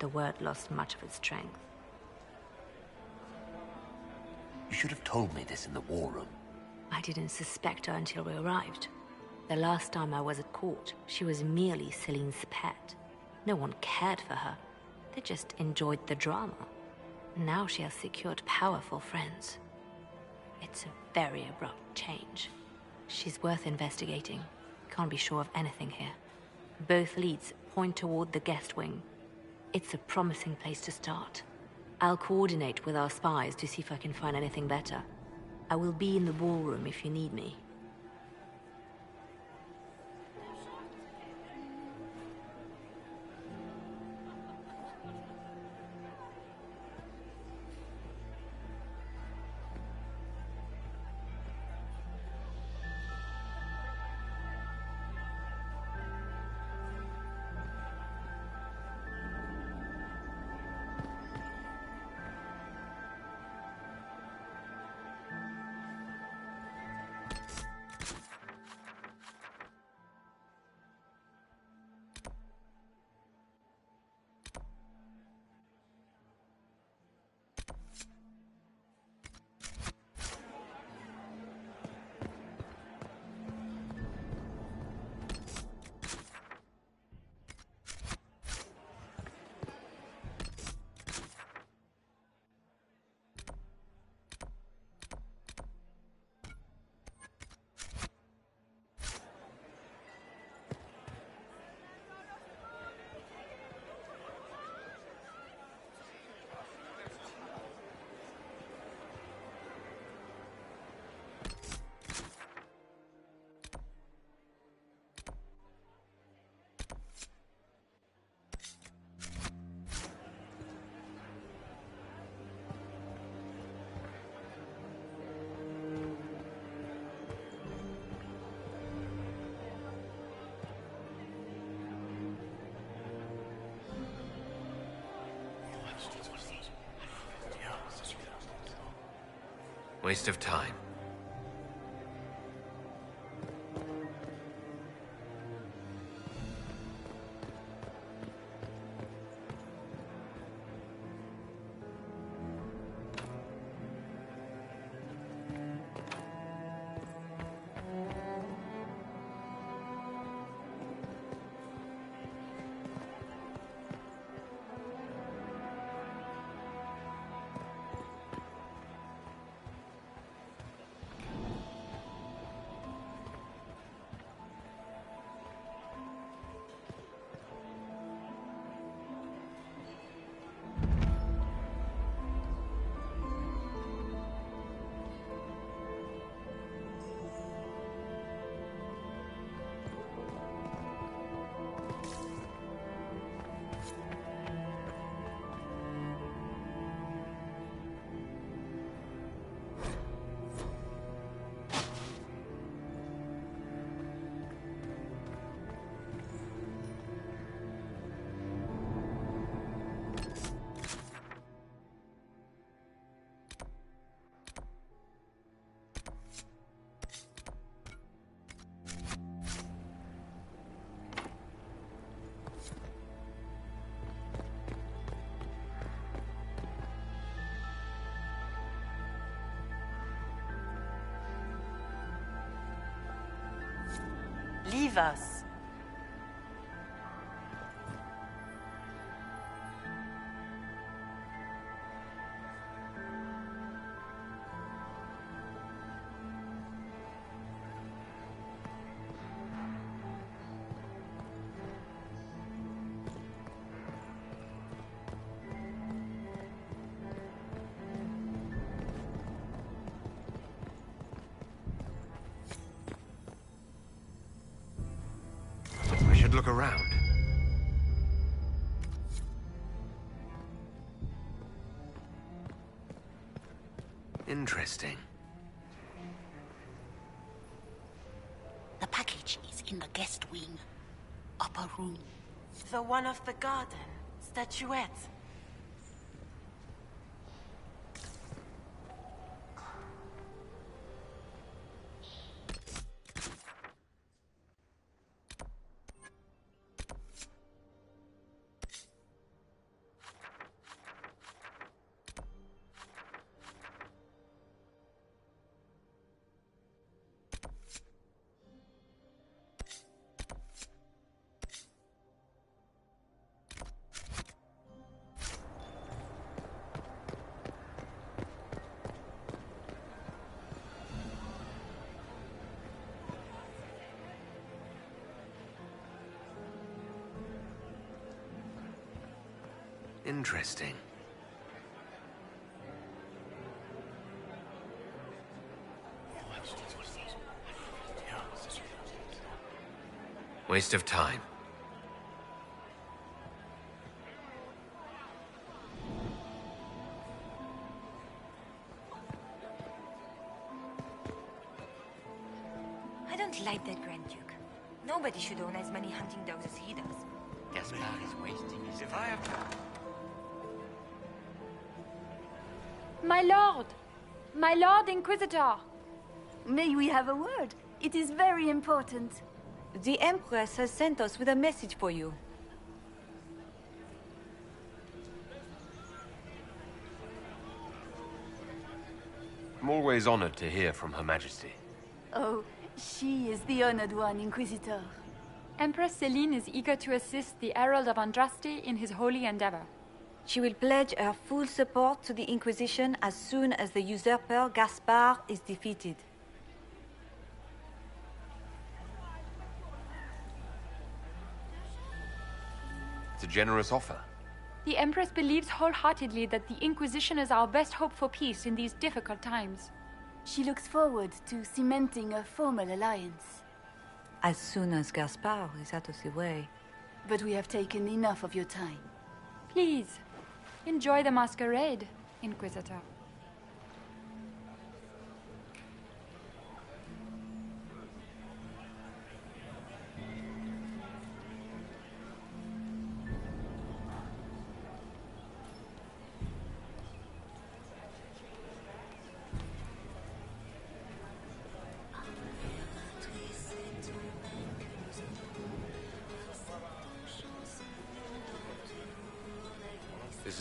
S11: The word lost much of its strength.
S3: You should have told me this in the war room.
S11: I didn't suspect her until we arrived. The last time I was at court, she was merely Celine's pet. No one cared for her. They just enjoyed the drama. Now she has secured powerful friends. It's a very abrupt change. She's worth investigating. Can't be sure of anything here. Both leads point toward the guest wing. It's a promising place to start. I'll coordinate with our spies to see if I can find anything better. I will be in the ballroom if you need me.
S2: Waste of time.
S23: Leave us.
S2: Look around. Interesting.
S14: The package is in the guest wing. Upper room.
S23: The one of the garden. Statuette.
S2: Interesting. Waste of time.
S4: I don't like that Grand Duke. Nobody should own as many hunting dogs as he does.
S19: Gaspard is wasting his time. If I have to...
S8: My Lord Inquisitor!
S22: May we have a word? It is very important.
S4: The Empress has sent us with a message for you.
S2: I'm always honored to hear from Her Majesty.
S22: Oh, she is the honored one, Inquisitor.
S8: Empress Celine is eager to assist the Herald of Andraste in his holy endeavor.
S4: She will pledge her full support to the Inquisition as soon as the usurper Gaspard is defeated.
S2: It's a generous offer.
S8: The Empress believes wholeheartedly that the Inquisition is our best hope for peace in these difficult times.
S22: She looks forward to cementing a formal alliance.
S4: As soon as Gaspard is out of the way.
S22: But we have taken enough of your time.
S8: Please, enjoy the masquerade, Inquisitor.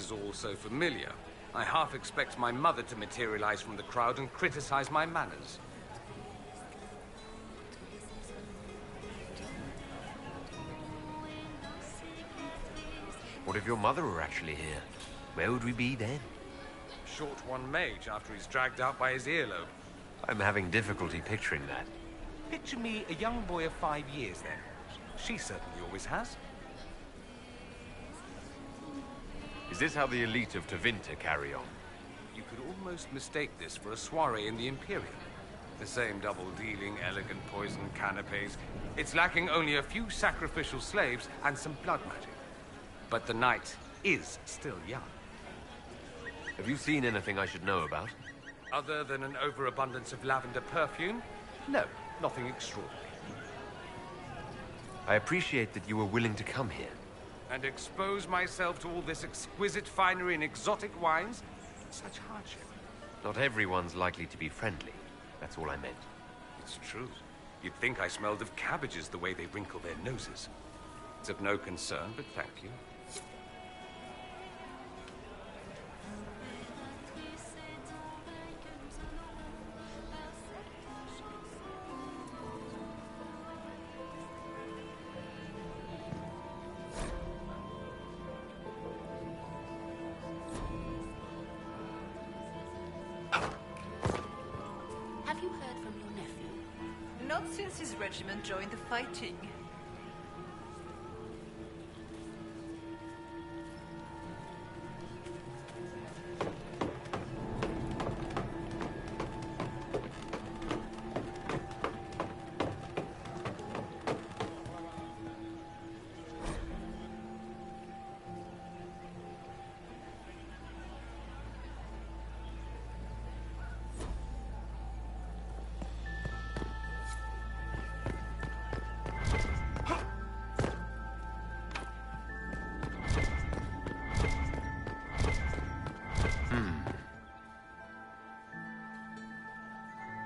S6: is all so familiar. I half expect my mother to materialize from the crowd and criticize my manners.
S2: What if your mother were actually here? Where would we be then?
S6: Short one mage after he's dragged out by his earlobe.
S2: I'm having difficulty picturing that.
S6: Picture me a young boy of 5 years then. She certainly always has.
S2: Is this how the elite of Tevinter carry on?
S6: You could almost mistake this for a soiree in the Imperium. The same double-dealing, elegant poison canapes. It's lacking only a few sacrificial slaves and some blood magic. But the night is still young.
S2: Have you seen anything I should know about?
S6: Other than an overabundance of lavender perfume? No, nothing extraordinary.
S2: I appreciate that you were willing to come here.
S6: And expose myself to all this exquisite finery and exotic wines? Such hardship.
S2: Not everyone's likely to be friendly. That's all I meant.
S6: It's true. You'd think I smelled of cabbages the way they wrinkle their noses. It's of no concern, but thank you.
S14: Have you heard from your nephew?
S7: Not since his regiment joined the fighting.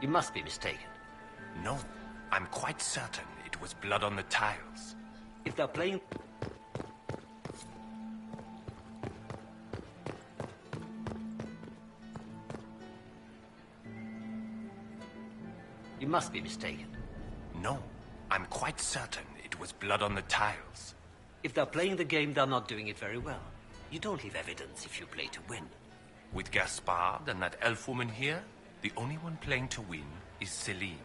S3: You must be mistaken. No, I'm quite certain it was blood on the tiles. If they're playing... You must be mistaken. No, I'm quite certain it was blood on the tiles. If they're playing the game, they're not doing it very well. You don't leave evidence if you play to win. With Gaspard and that elf woman here, the only one playing to win is Celine.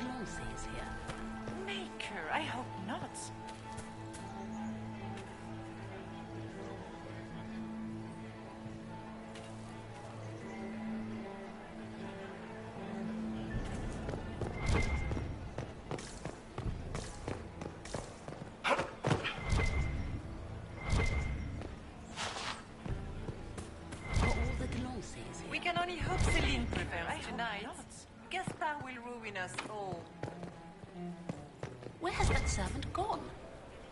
S14: glowing things here?
S7: Maker, I hope not. We can only hope Celine prevails tonight. Gaspard will ruin us all.
S14: Where has that servant gone?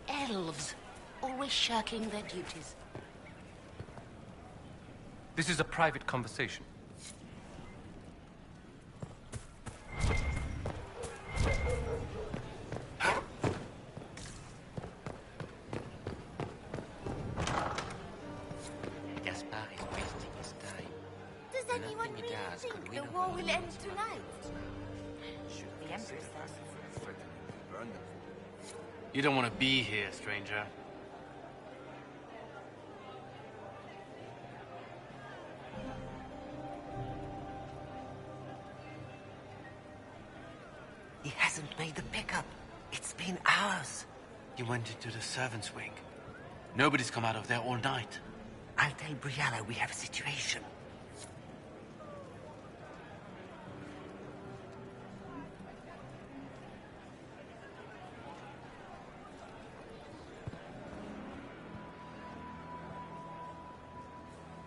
S14: Elves, always shirking their duties.
S9: This is a private conversation.
S13: Gaspard is wasting his time.
S4: Does anyone really think the war will end tonight?
S18: The Empress does.
S6: You don't want to be here, stranger.
S3: He hasn't made the pickup. It's been hours.
S13: He went into the servants' wing. Nobody's come out of there all night.
S3: I'll tell Brianna we have a situation.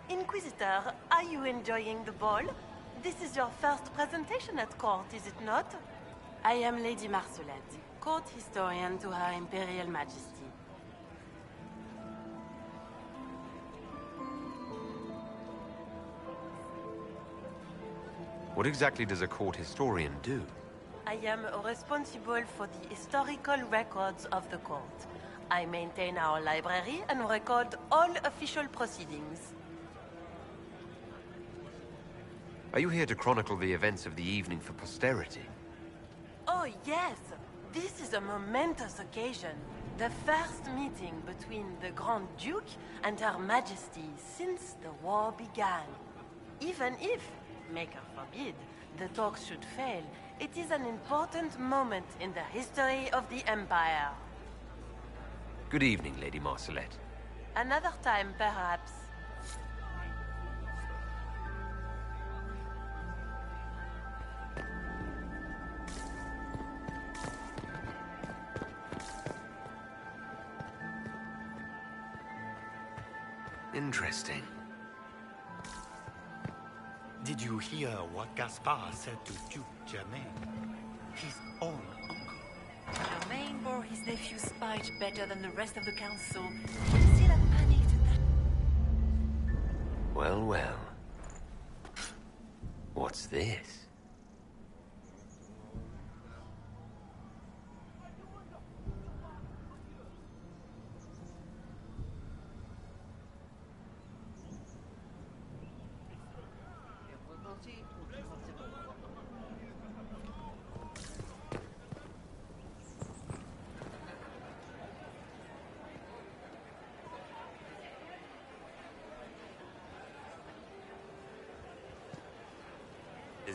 S23: Inquisitor, are you enjoying the ball? This is your first presentation at court, is it not? I am Lady Marcelette, court historian to Her Imperial Majesty.
S2: What exactly does a court historian do?
S23: I am responsible for the historical records of the court. I maintain our library and record all official proceedings.
S2: Are you here to chronicle the events of the evening for posterity?
S23: Oh, yes! This is a momentous occasion. The first meeting between the Grand Duke and Her Majesty since the war began. Even if, Maker forbid, the talks should fail, it is an important moment in the history of the Empire.
S2: Good evening, Lady Marcelette.
S23: Another time, perhaps.
S2: Interesting.
S5: Did you hear what Gaspard said to Duke Germain? His own uncle.
S7: Germain bore his nephew's spite better than the rest of the council. You see that panicked that...
S2: Well, well. What's this?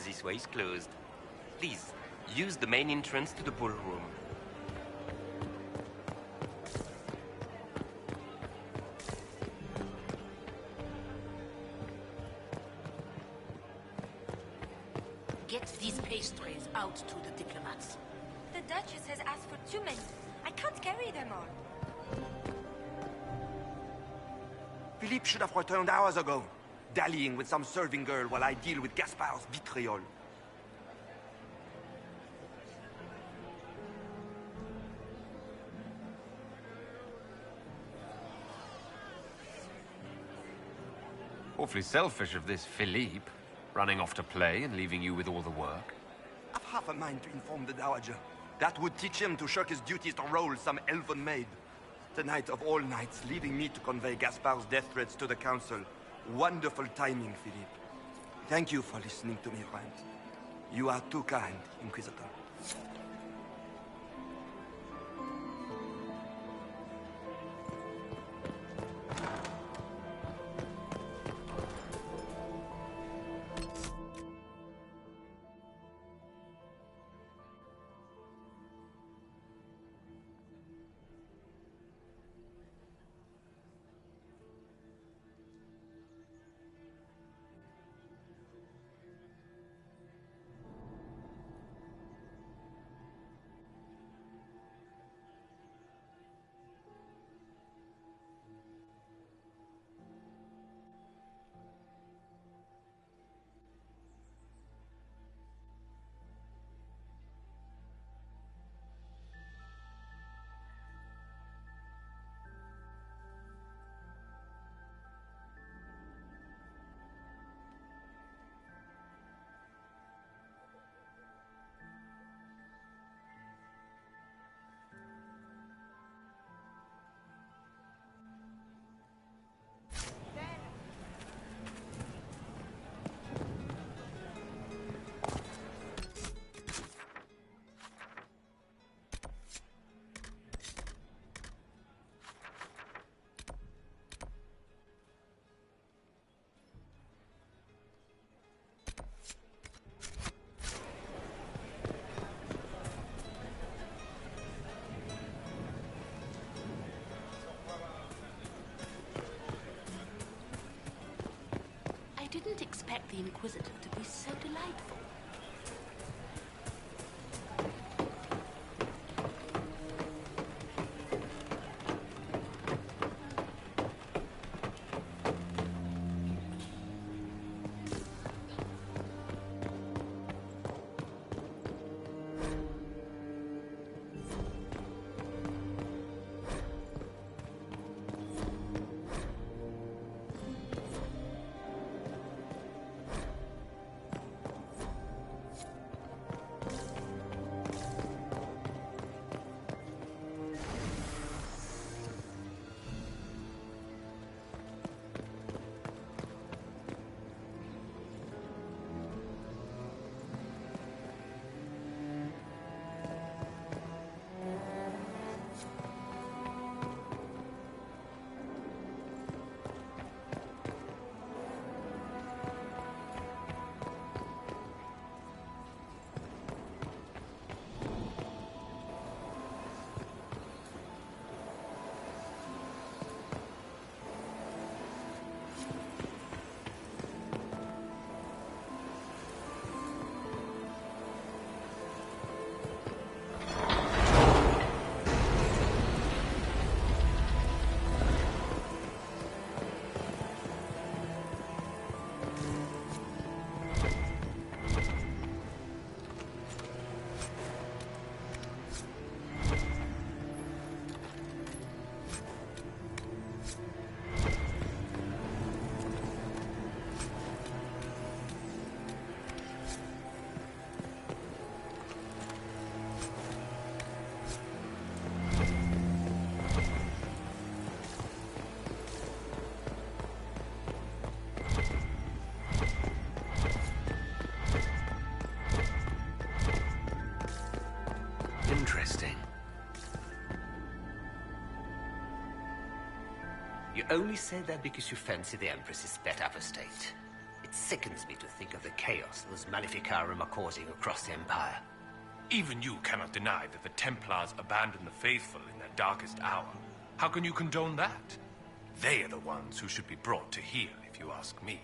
S13: This way is closed. Please, use the main entrance to the ballroom.
S14: Get these pastries out to the diplomats.
S4: The Duchess has asked for too many. I can't carry them all.
S3: Philippe should have returned hours ago, dallying with some serving girl while I deal with Gaspard's vitriol.
S2: Awfully selfish of this Philippe, running off to play and leaving you with all the work.
S3: I've half a mind to inform the Dowager. That would teach him to shirk his duties to roll some elven maid. Tonight of all nights, leaving me to convey Gaspard's death threats to the Council. Wonderful timing, Philippe. Thank you for listening to me rant. You are too kind, Inquisitor.
S14: didn't expect the Inquisitor to be so delightful.
S10: Interesting. You only say that because you fancy the Empress's pet apostate. It sickens me to think of the chaos those Maleficarum are causing across the Empire.
S9: Even you cannot deny that the Templars abandoned the faithful in their darkest hour. How can you condone that? They are the ones who should be brought to heel, if you ask me.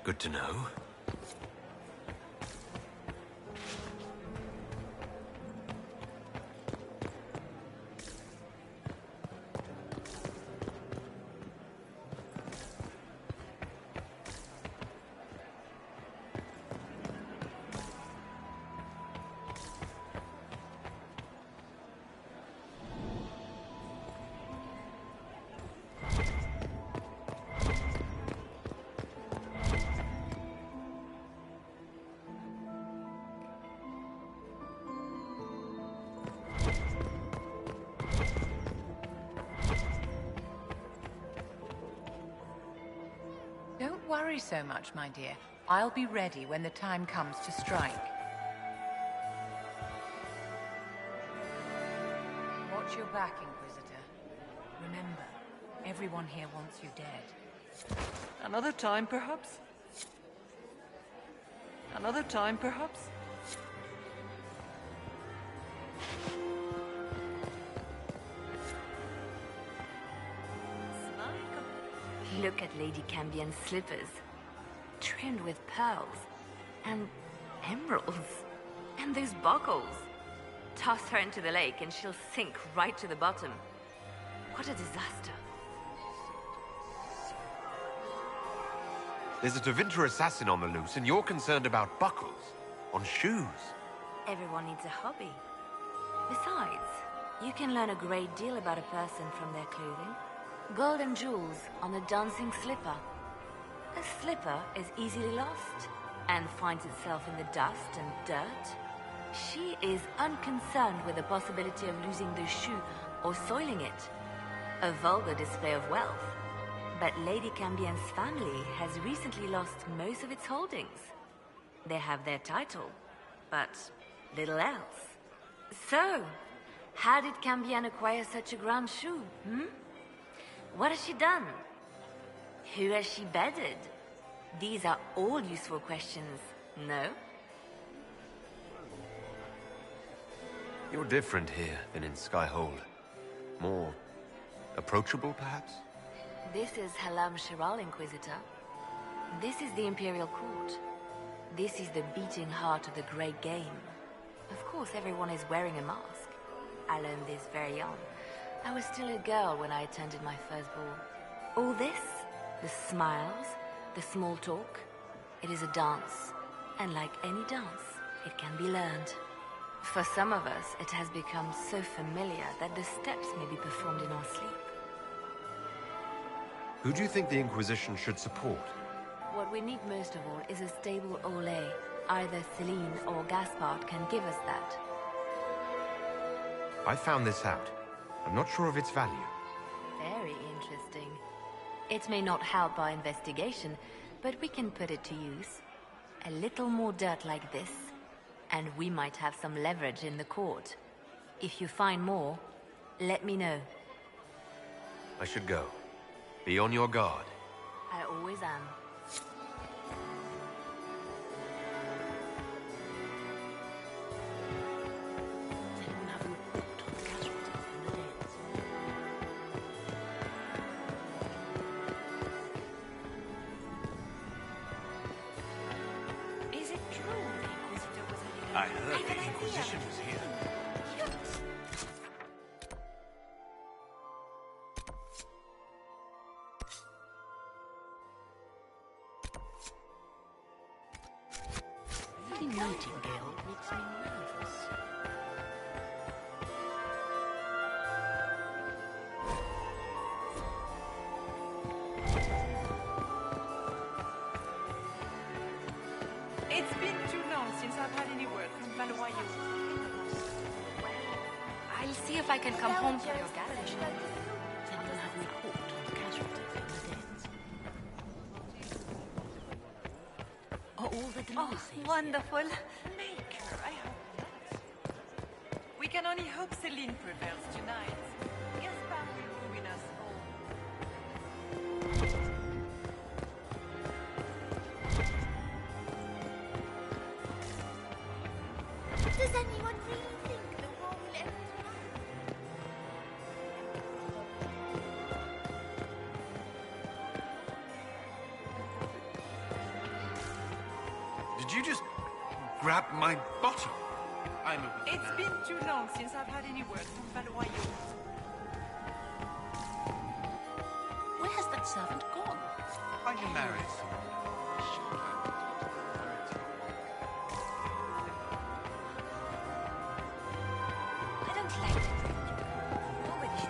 S10: Good to know.
S18: Don't worry so much, my dear. I'll be ready when the time comes to strike. Watch your back, Inquisitor. Remember, everyone here wants you dead.
S23: Another time, perhaps? Another time, perhaps?
S11: Look at Lady Cambion's slippers, trimmed with pearls, and emeralds, and those buckles. toss her into the lake and she'll sink right to the bottom. What a disaster.
S2: There's a Tevinter assassin on the loose, and you're concerned about buckles on shoes.
S11: Everyone needs a hobby. Besides, you can learn a great deal about a person from their clothing. Gold and jewels on a dancing slipper. A slipper is easily lost and finds itself in the dust and dirt. She is unconcerned with the possibility of losing the shoe or soiling it. A vulgar display of wealth. But Lady Cambien's family has recently lost most of its holdings. They have their title, but little else. So, how did Cambien acquire such a grand shoe, What has she done? Who has she bedded? These are all useful questions, no?
S2: You're different here than in Skyhold. More approachable, perhaps?
S11: This is Halam Shiral, Inquisitor. This is the Imperial Court. This is the beating heart of the Great Game. Of course, everyone is wearing a mask. I learned this very young. I was still a girl when I attended my first ball. All this, the smiles, the small talk, it is a dance. And like any dance, it can be learned. For some of us, it has become so familiar that the steps may be performed in our sleep.
S2: Who do you think the Inquisition should support?
S11: What we need most of all is a stable Olay. Either Celine or Gaspard can give us that.
S2: I found this out. I'm not sure of its value.
S11: Very interesting. It may not help our investigation, but we can put it to use. A little more dirt like this, and we might have some leverage in the court. If you find more, let me know.
S2: I should go. Be on your guard.
S11: I always am.
S7: Is it true the Inquisitor was a
S9: I heard the Inquisition was here.
S14: Lady Nightingale makes me nervous.
S7: It's been too long since I've had any word from Valois.
S15: I'll see if I can come home for your garage.
S14: Then you'll have a report on the casualties and the deaths. Are all the deliveries
S4: Wonderful.
S7: Maker, I hope not. We can only hope Celine prevails tonight. Gaspard will ruin us all.
S14: Does anyone really think the war will end
S6: Did you just grab my bottle? I'm a...
S7: It's been too long since I've had any word from Valois.
S14: Where has that servant gone?
S13: Are you married?
S4: I don't like it. Nobody should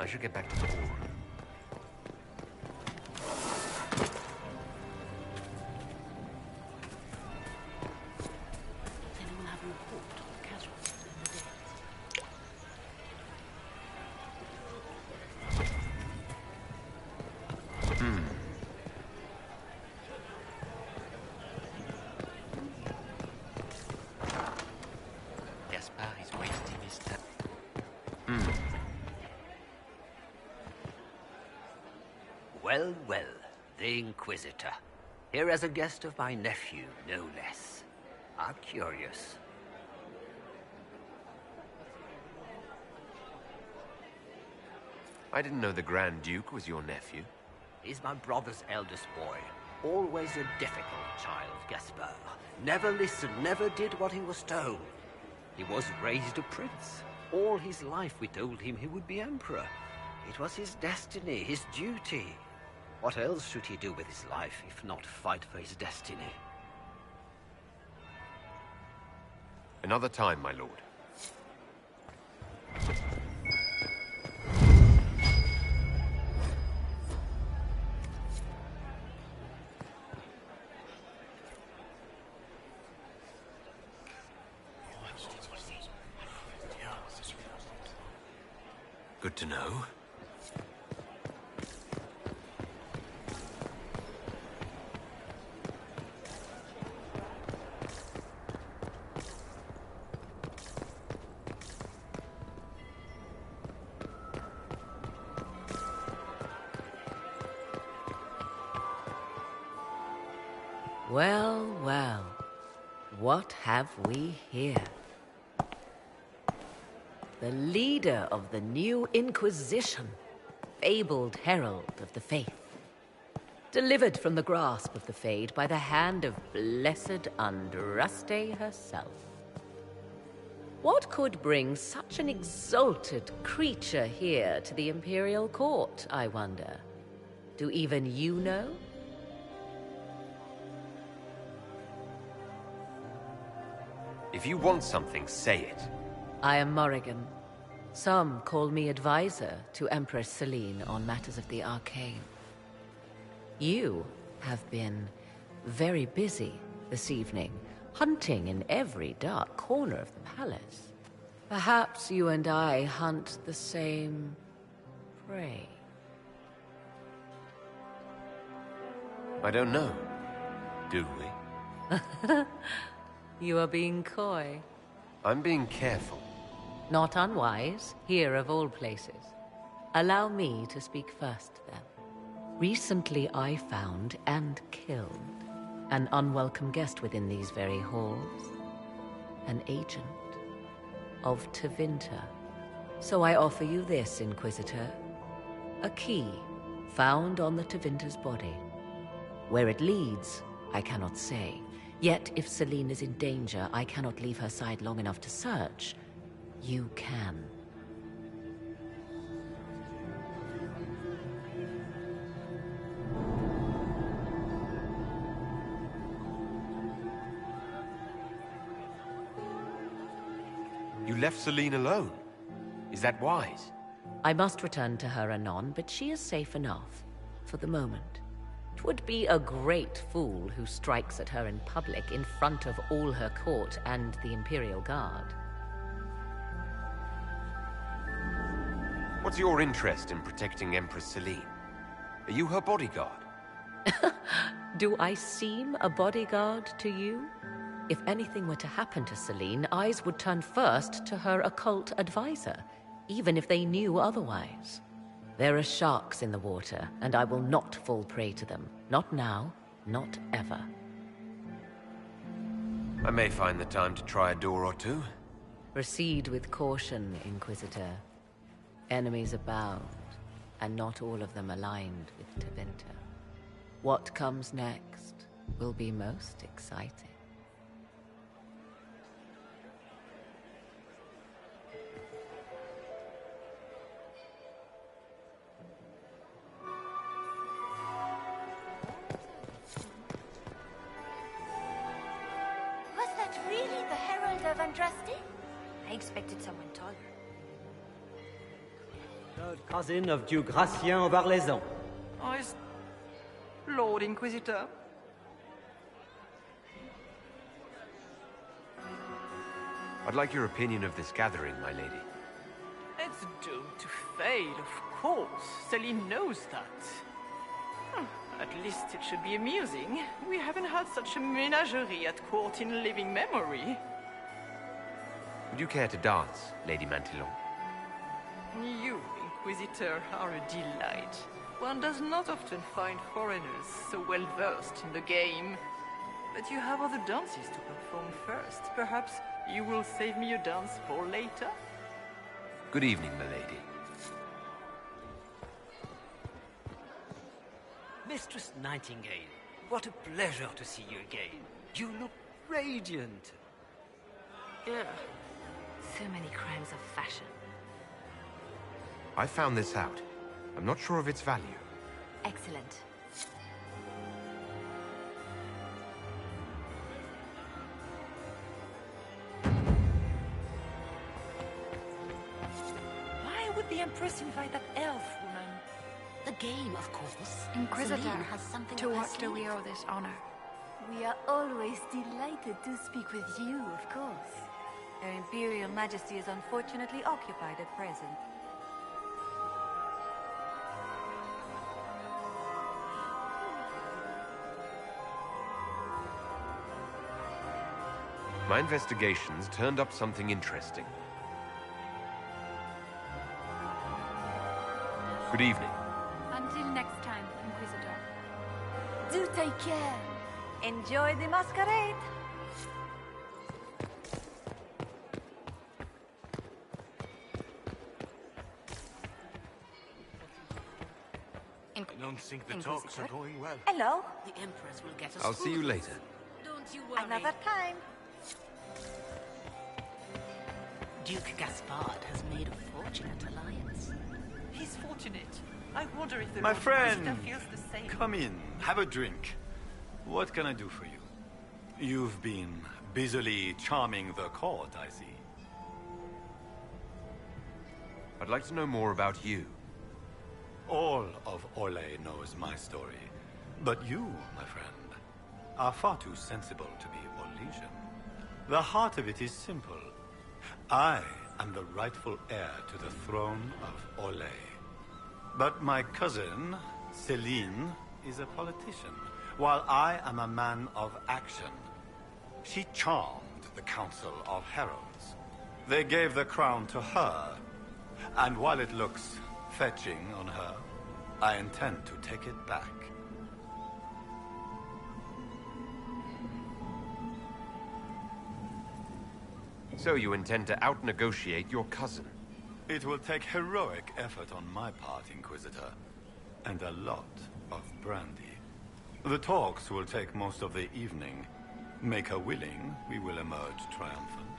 S2: I should get back to the war.
S14: Then we'll have a report on the casualties and the dead.
S10: Gaspar is wasting his time. Well, well, the Inquisitor. Here as a guest of my nephew, no less. I'm curious.
S2: I didn't know the Grand Duke was your nephew.
S10: He's my brother's eldest boy. Always a difficult child, Gaspar. Never listened, never did what he was told. He was raised a prince. All his life we told him he would be emperor. It was his destiny, his duty. What else should he do with his life if not fight for his destiny?
S2: Another time, my lord. Good to know.
S11: Well, well, what have we here? The leader of the new Inquisition, fabled herald of the faith. Delivered from the grasp of the Fade by the hand of blessed Andraste herself. What could bring such an exalted creature here to the Imperial Court, I wonder? Do even you know?
S2: If you want something, say it.
S11: I am Morrigan. Some call me advisor to Empress Celine on matters of the arcane. You have been very busy this evening, hunting in every dark corner of the palace. Perhaps you and I hunt the same prey.
S2: I don't know. Do we?
S11: You are being coy.
S2: I'm being careful.
S11: Not unwise, here of all places. Allow me to speak first, then. Recently I found and killed an unwelcome guest within these very halls. An agent of Tevinter. So I offer you this, Inquisitor. A key found on the Tevinter's body. Where it leads, I cannot say. Yet, if Celine is in danger, I cannot leave her side long enough to search. You can.
S2: You left Celine alone. Is that wise?
S11: I must return to her anon, but she is safe enough, for the moment. It would be a great fool who strikes at her in public in front of all her court and the Imperial Guard.
S2: What's your interest in protecting Empress Celine? Are you her bodyguard?
S12: Do I seem a bodyguard to you? If anything were to happen to Celine, eyes would turn first to her occult advisor, even if they knew otherwise. There are sharks in the water, and I will not fall prey to them. Not now, not ever.
S2: I may find the time to try a door or two.
S12: Proceed with caution, Inquisitor. Enemies abound, and not all of them aligned with Tevinter. What comes next will be most exciting.
S22: Was that really the Herald of Andraste? I expected someone taller.
S20: Third cousin of Duke Gratien of Arlezan.
S7: Oh, is Lord Inquisitor?
S2: I'd like your opinion of this gathering, my lady.
S7: It's doomed to fail, of course. Celine knows that. At least it should be amusing. We haven't had such a menagerie at court in living memory.
S2: Would you care to dance, Lady Mantillon?
S7: You, Inquisitor, are a delight. One does not often find foreigners so well versed in the game. But you have other dances to perform first. Perhaps you will save me a dance for later?
S2: Good evening, milady.
S10: Mistress Nightingale, what a pleasure to see you again. You look radiant.
S15: Yeah. So many crimes of fashion.
S2: I found this out. I'm not sure of its value.
S15: Excellent.
S7: Why would the Empress invite that elf woman?
S14: The game, of course.
S22: Inquisitor,
S14: Celine has something
S22: to
S14: up her
S22: what do we
S14: sleeve.
S22: owe this honor? We are always delighted to speak with you, of course.
S4: Her Imperial Majesty is unfortunately occupied at present.
S2: My investigations turned up something interesting. Good evening.
S8: Until next time, Inquisitor.
S22: Do take care.
S4: Enjoy the masquerade!
S13: I don't think the talks are going well.
S4: Hello.
S14: The Empress will get us
S2: I'll see you later.
S14: Don't you worry.
S4: Another time.
S14: Duke Gaspard has made a fortunate alliance.
S7: He's fortunate. I wonder if the
S5: My
S7: Lord
S5: friend,
S7: Inquisitor feels the same.
S5: come in, have a drink. What can I do for you? You've been busily charming the court, I see.
S2: I'd like to know more about you.
S5: All of Orlais knows my story. But you, my friend, are far too sensible to be Orlesian. The heart of it is simple. I am the rightful heir to the throne of Orlais. But my cousin, Celine, is a politician, while I am a man of action. She charmed the Council of Heralds. They gave the crown to her, and while it looks fetching on her, I intend to take it back.
S2: So you intend to out-negotiate your cousin?
S5: It will take heroic effort on my part, Inquisitor, and a lot of brandy. The talks will take most of the evening. Make her willing, we will emerge triumphant.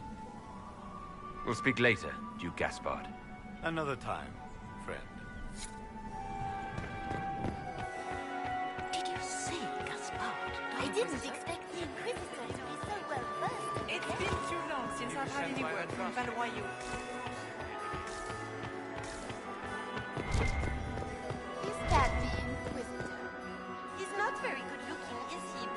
S2: We'll speak later, Duke Gaspard.
S5: Another time, friend.
S14: Did you see Gaspard?
S22: I didn't expect the Inquisitor to be so well versed.
S7: It's been too long since I've had any word from Valois.
S22: Is that the Inquisitor?
S14: He's not very good looking, is he?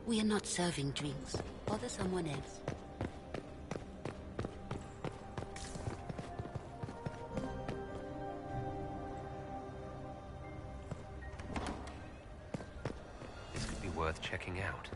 S14: We are not serving drinks. Bother someone else.
S2: This could be worth checking out.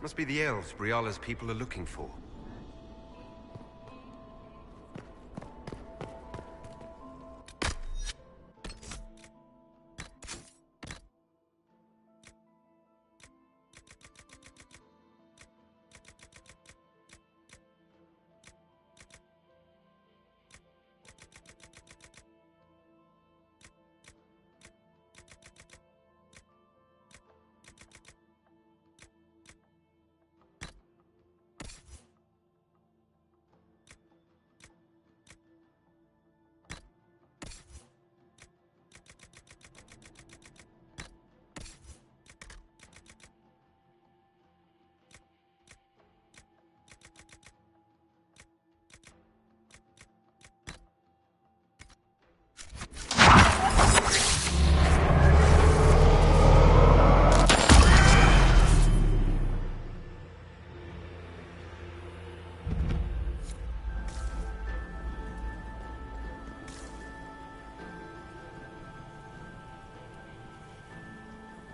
S2: Must be the elves Briala's people are looking for.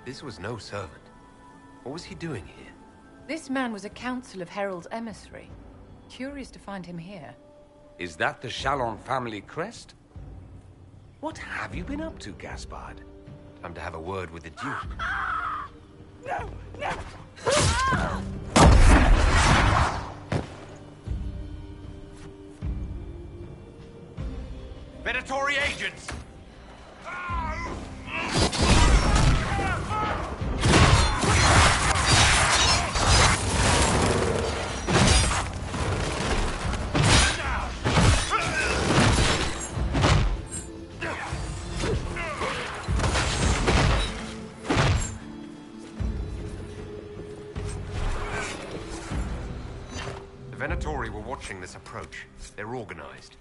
S2: This was no servant. What was he doing here?
S18: This man was a council of Herald's emissary. Curious to find him here.
S16: Is that the Chalon family crest? What have you been up to, Gaspard?
S2: Time to have a word with the Duke.
S16: No! No!
S2: Predatory agents! The Venatori were watching this approach. They're organized.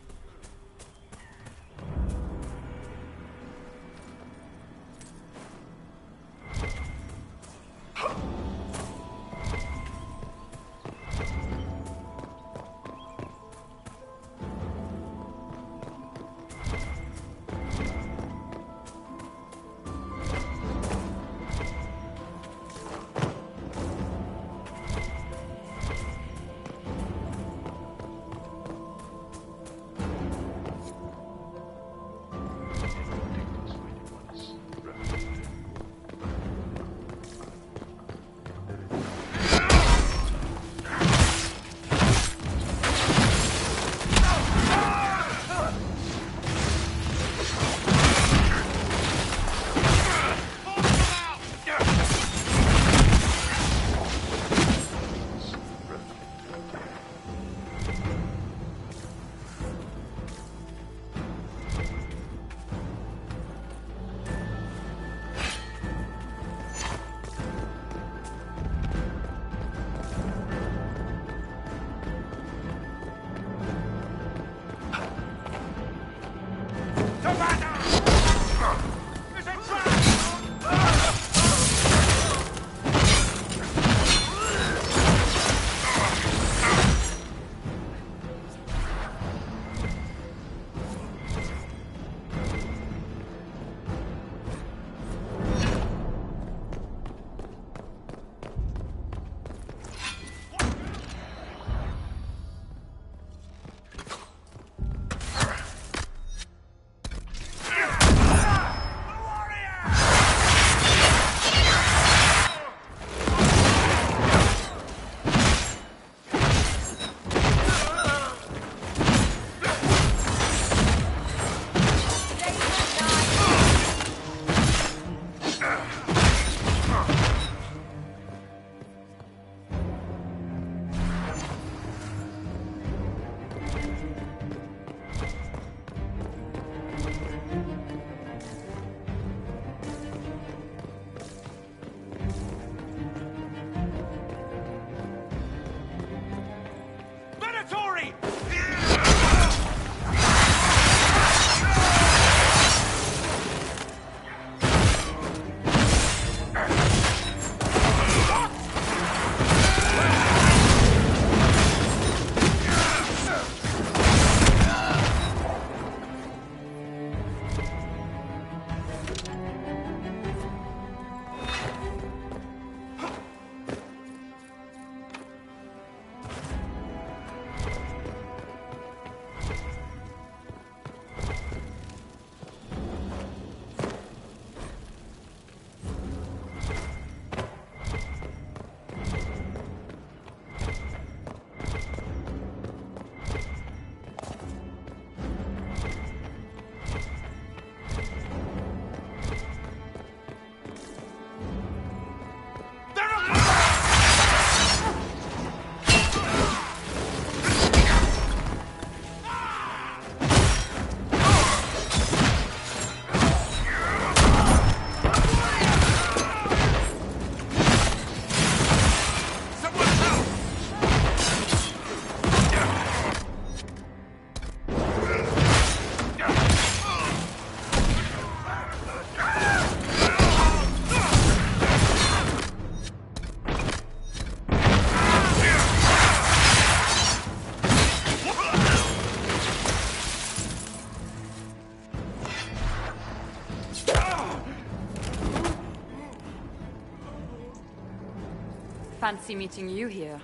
S15: Fancy meeting you here.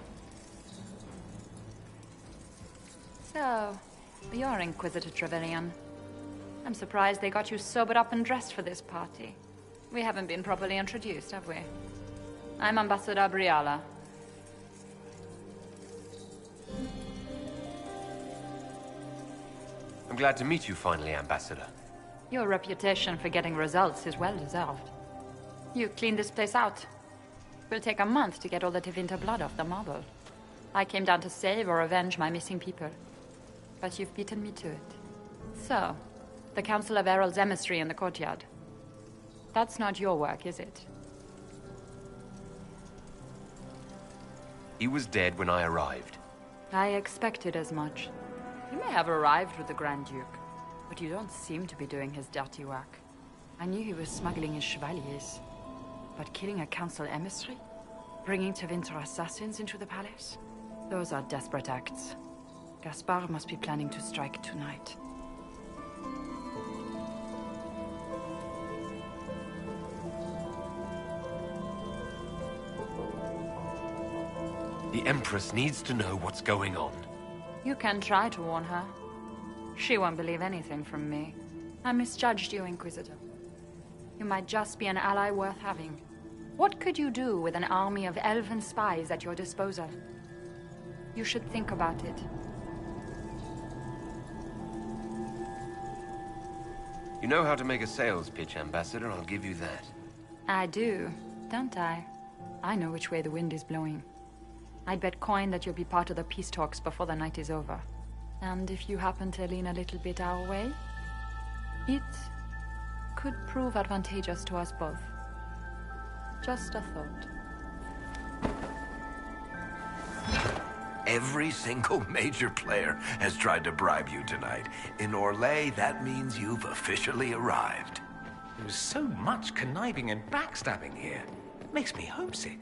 S8: So, you're Inquisitor Trevelyan. I'm surprised they got you sobered up and dressed for this party. We haven't been properly introduced, have we? I'm Ambassador Briala.
S2: I'm glad to meet you finally, Ambassador.
S8: Your reputation for getting results is well deserved. You cleaned this place out. Will take a month to get all the Tevinter blood off the marble. I came down to save or avenge my missing people. But you've beaten me to it. So, the Council of Herald's emissary in the courtyard. That's not your work, is it?
S2: He was dead when I arrived.
S8: I expected as much. You may have arrived with the Grand Duke, but you don't seem to be doing his dirty work. I knew he was smuggling his chevaliers. But killing a council emissary? Bringing Tevinter assassins into the palace? Those are desperate acts. Gaspard must be planning to strike tonight.
S2: The Empress needs to know what's going on.
S8: You can try to warn her. She won't believe anything from me. I misjudged you, Inquisitor. You might just be an ally worth having. What could you do with an army of elven spies at your disposal? You should think about it.
S2: You know how to make a sales pitch, Ambassador, I'll give you that.
S8: I do, don't I? I know which way the wind is blowing. I'd bet coin that you'll be part of the peace talks before the night is over. And if you happen to lean a little bit our way, it could prove advantageous to us both. Just a thought.
S3: Every single major player has tried to bribe you tonight. In Orlais, that means you've officially arrived.
S16: There's so much conniving and backstabbing here. Makes me homesick.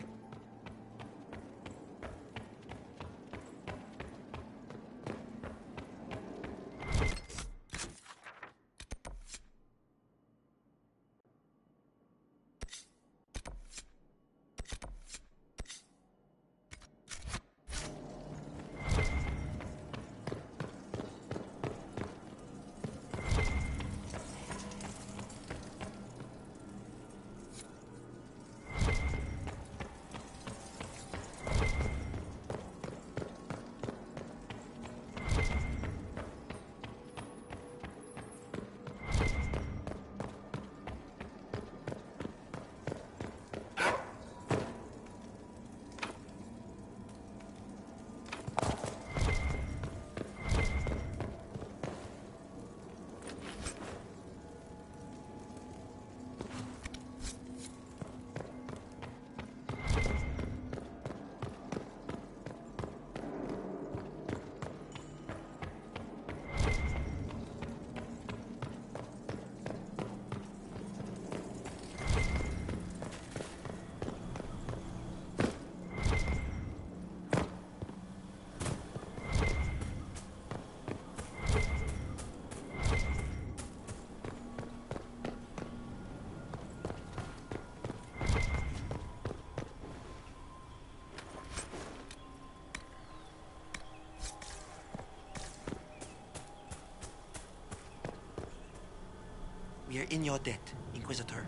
S13: We are in your debt, Inquisitor.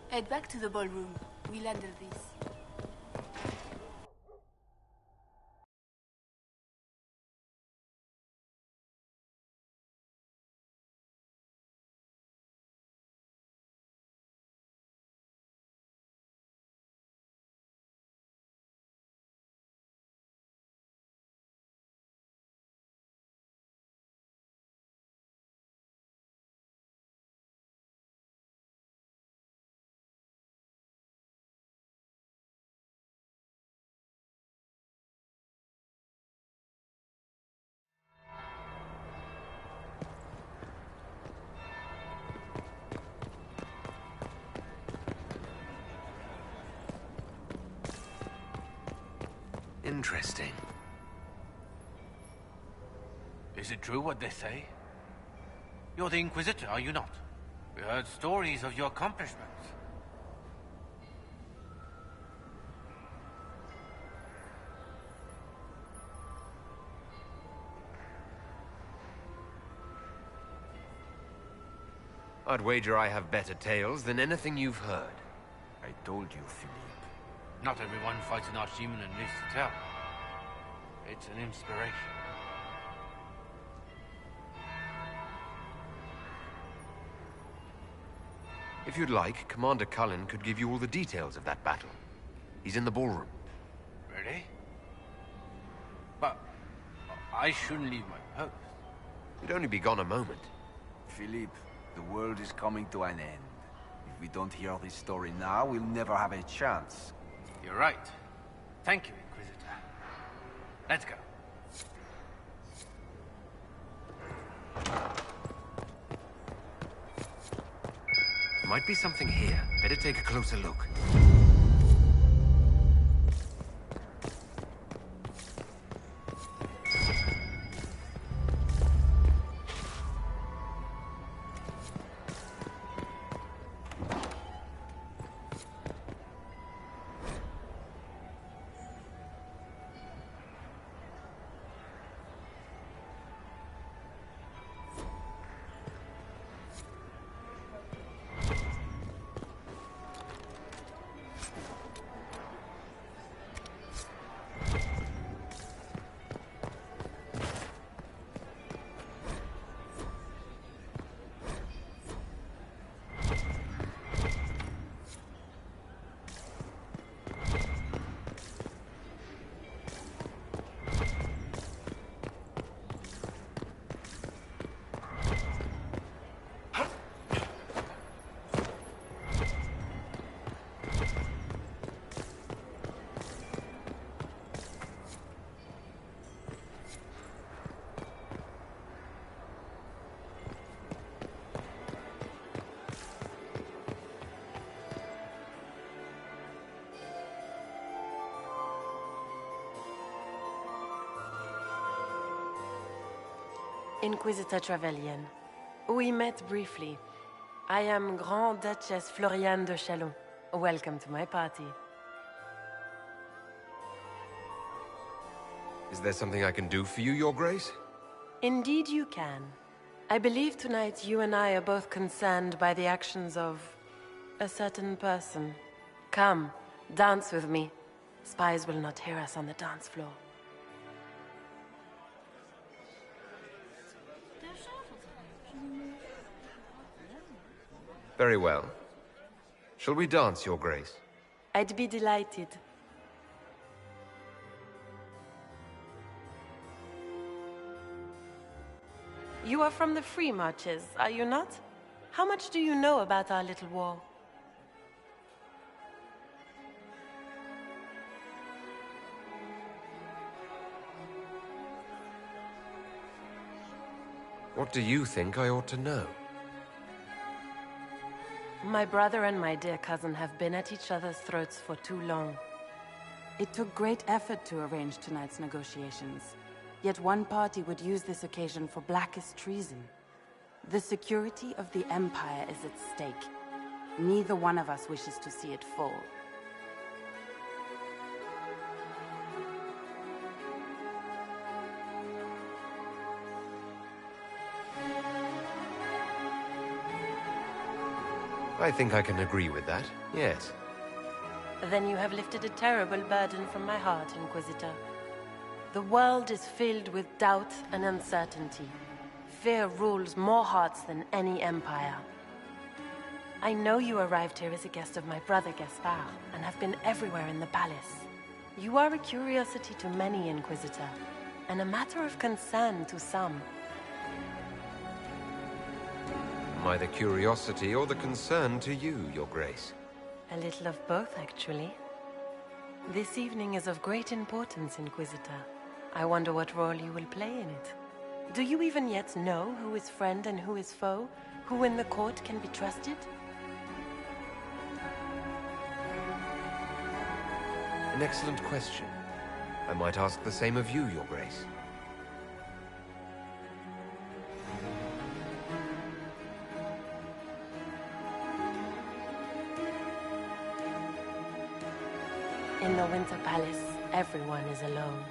S22: Head back to the ballroom. We'll handle this.
S2: Interesting.
S13: Is it true what they say? You're the Inquisitor, are you not? We heard stories of your accomplishments.
S2: I'd wager I have better tales than anything you've heard.
S19: I told you, Philippe.
S13: Not everyone fights an archdemon and lives to tell. It's an inspiration.
S2: If you'd like, Commander Cullen could give you all the details of that battle. He's in the ballroom.
S13: Really? But I shouldn't leave my post.
S2: You'd only be gone a moment.
S19: Philippe, the world is coming to an end. If we don't hear this story now, we'll never have a chance.
S13: You're right. Thank you, Inquisitor. Let's go.
S2: Might be something here. Better take a closer look.
S23: Inquisitor Trevelyan. We met briefly. I am Grand Duchess Floriane de Chalon. Welcome to my party.
S2: Is there something I can do for you, Your Grace?
S23: Indeed you can. I believe tonight you and I are both concerned by the actions of a certain person. Come, dance with me. Spies will not hear us on the dance floor.
S2: Very well. Shall we dance, Your Grace?
S23: I'd be delighted. You are from the Free Marches, are you not? How much do you know about our little war?
S2: What do you think I ought to know?
S23: My brother and my dear cousin have been at each other's throats for too long.
S1: It took great effort to arrange tonight's negotiations. Yet one party would use this occasion for blackest treason. The security of the Empire is at stake. Neither one of us wishes to see it fall.
S2: I think I can agree with that, yes.
S23: Then you have lifted a terrible burden from my heart, Inquisitor. The world is filled with doubt and uncertainty. Fear rules more hearts than any empire. I know you arrived here as a guest of my brother Gaspard, and have been everywhere in the palace. You are a curiosity to many, Inquisitor, and a matter of concern to some.
S2: Am I the curiosity or the concern to you, Your Grace?
S23: A little of both, actually. This evening is of great importance, Inquisitor. I wonder what role you will play in it. Do you even yet know who is friend and who is foe? Who in the court can be trusted?
S2: An excellent question. I might ask the same of you, Your Grace.
S23: In the Winter Palace, everyone is alone.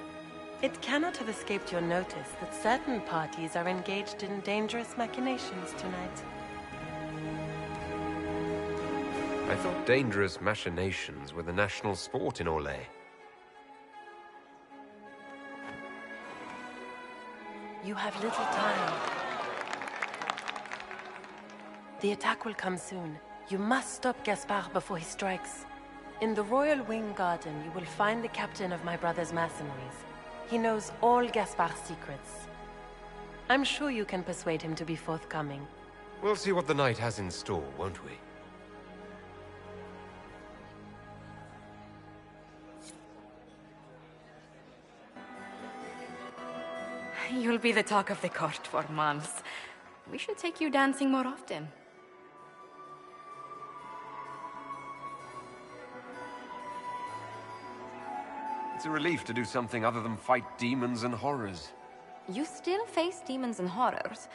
S23: It cannot have escaped your notice that certain parties are engaged in dangerous machinations tonight.
S2: I thought dangerous machinations were the national sport in Orlais.
S23: You have little time. The attack will come soon. You must stop Gaspard before he strikes. In the Royal Wing Garden, you will find the captain of my brother's mercenaries. He knows all Gaspard's secrets. I'm sure you can persuade him to be forthcoming.
S2: We'll see what the night has in store, won't we?
S15: You'll be the talk of the court for months. We should take you dancing more often.
S2: It's a relief to do something other than fight demons and horrors.
S15: You still face demons and horrors.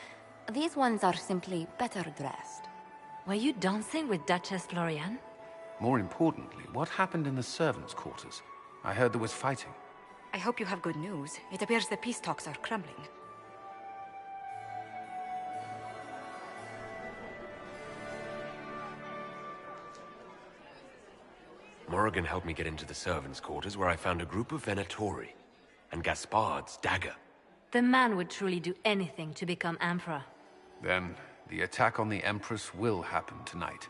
S15: These ones are simply better dressed.
S11: Were you dancing with Duchess Florian?
S6: More importantly, what happened in the servants' quarters? I heard there was fighting.
S15: I hope you have good news. It appears the peace talks are crumbling.
S2: Morrigan helped me get into the servants' quarters where I found a group of Venatori and Gaspard's dagger.
S11: The man would truly do anything to become Emperor.
S6: Then, the attack on the Empress will happen tonight.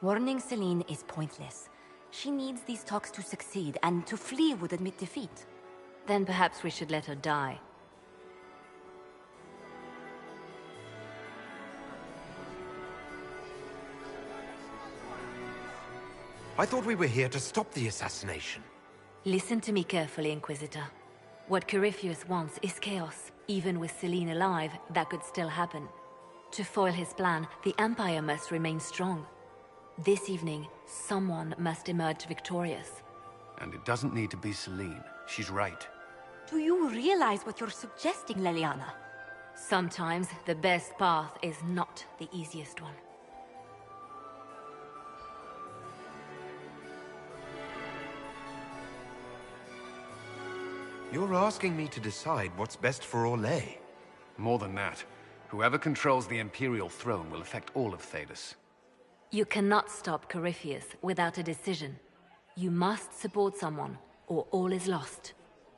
S15: Warning Celine is pointless. She needs these talks to succeed, and to flee would admit defeat.
S11: Then perhaps we should let her die.
S2: I thought we were here to stop the assassination.
S11: Listen to me carefully, Inquisitor. What Corypheus wants is chaos. Even with Celine alive, that could still happen. To foil his plan, the Empire must remain strong. This evening, someone must emerge victorious.
S6: And it doesn't need to be Celine. She's right.
S15: Do you realize what you're suggesting, Leliana?
S11: Sometimes the best path is not the easiest one.
S2: You're asking me to decide what's best for Orlais.
S6: More than that, whoever controls the Imperial throne will affect all of Thedas.
S11: You cannot stop Corypheus without a decision. You must support someone, or all is lost.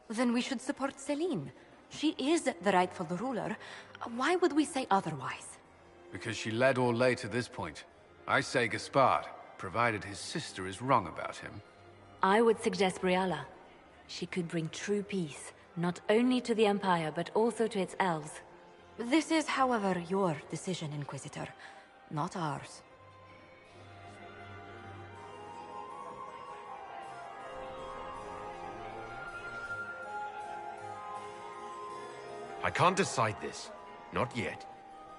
S15: Then we should support Celine. She is the rightful ruler. Why would we say otherwise?
S6: Because she led Orlais to this point. I say Gaspard, provided his sister is wrong about him.
S11: I would suggest Briala. She could bring true peace, not only to the Empire, but also to its elves.
S15: This is, however, your decision, Inquisitor, not ours.
S2: I can't decide this. Not yet.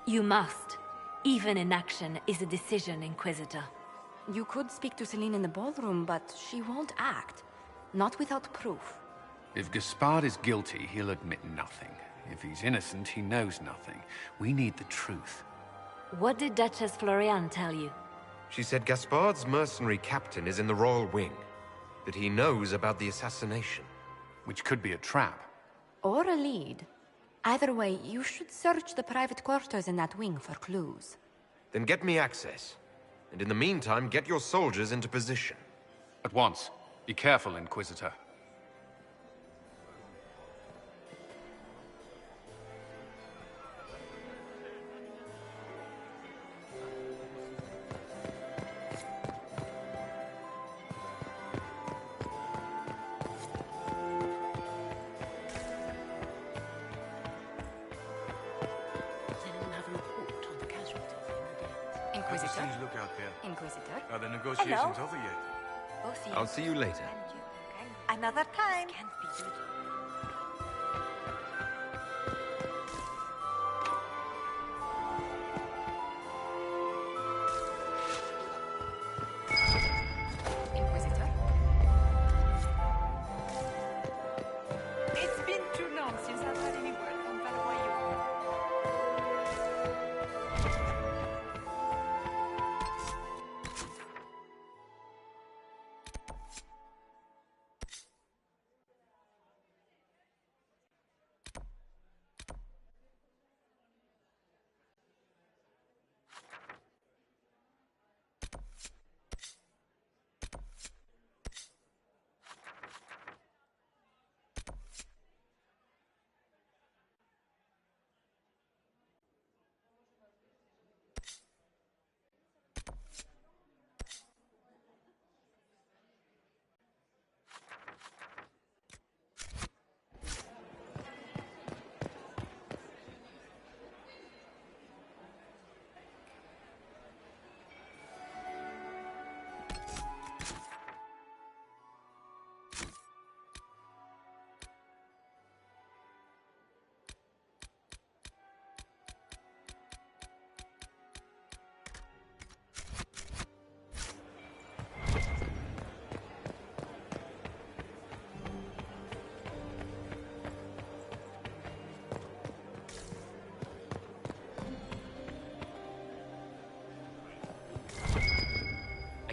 S11: You must. Even inaction is a decision, Inquisitor.
S15: You could speak to Celine in the ballroom, but she won't act. Not without proof.
S6: If Gaspard is guilty, he'll admit nothing. If he's innocent, he knows nothing. We need the truth.
S11: What did Duchess Florian tell you?
S2: She said Gaspard's mercenary captain is in the Royal Wing. That he knows about the assassination.
S6: Which could be a trap.
S15: Or a lead. Either way, you should search the private quarters in that wing for clues.
S2: Then get me access. And in the meantime, get your soldiers into position.
S6: At once. Be careful, Inquisitor.
S15: Inquisitor?
S5: Please look out there.
S15: Inquisitor?
S5: Are the negotiations over yet?
S2: I'll see you later.
S4: Another time.
S15: Inquisitor?
S18: It's been too long since I've had any word from Valois.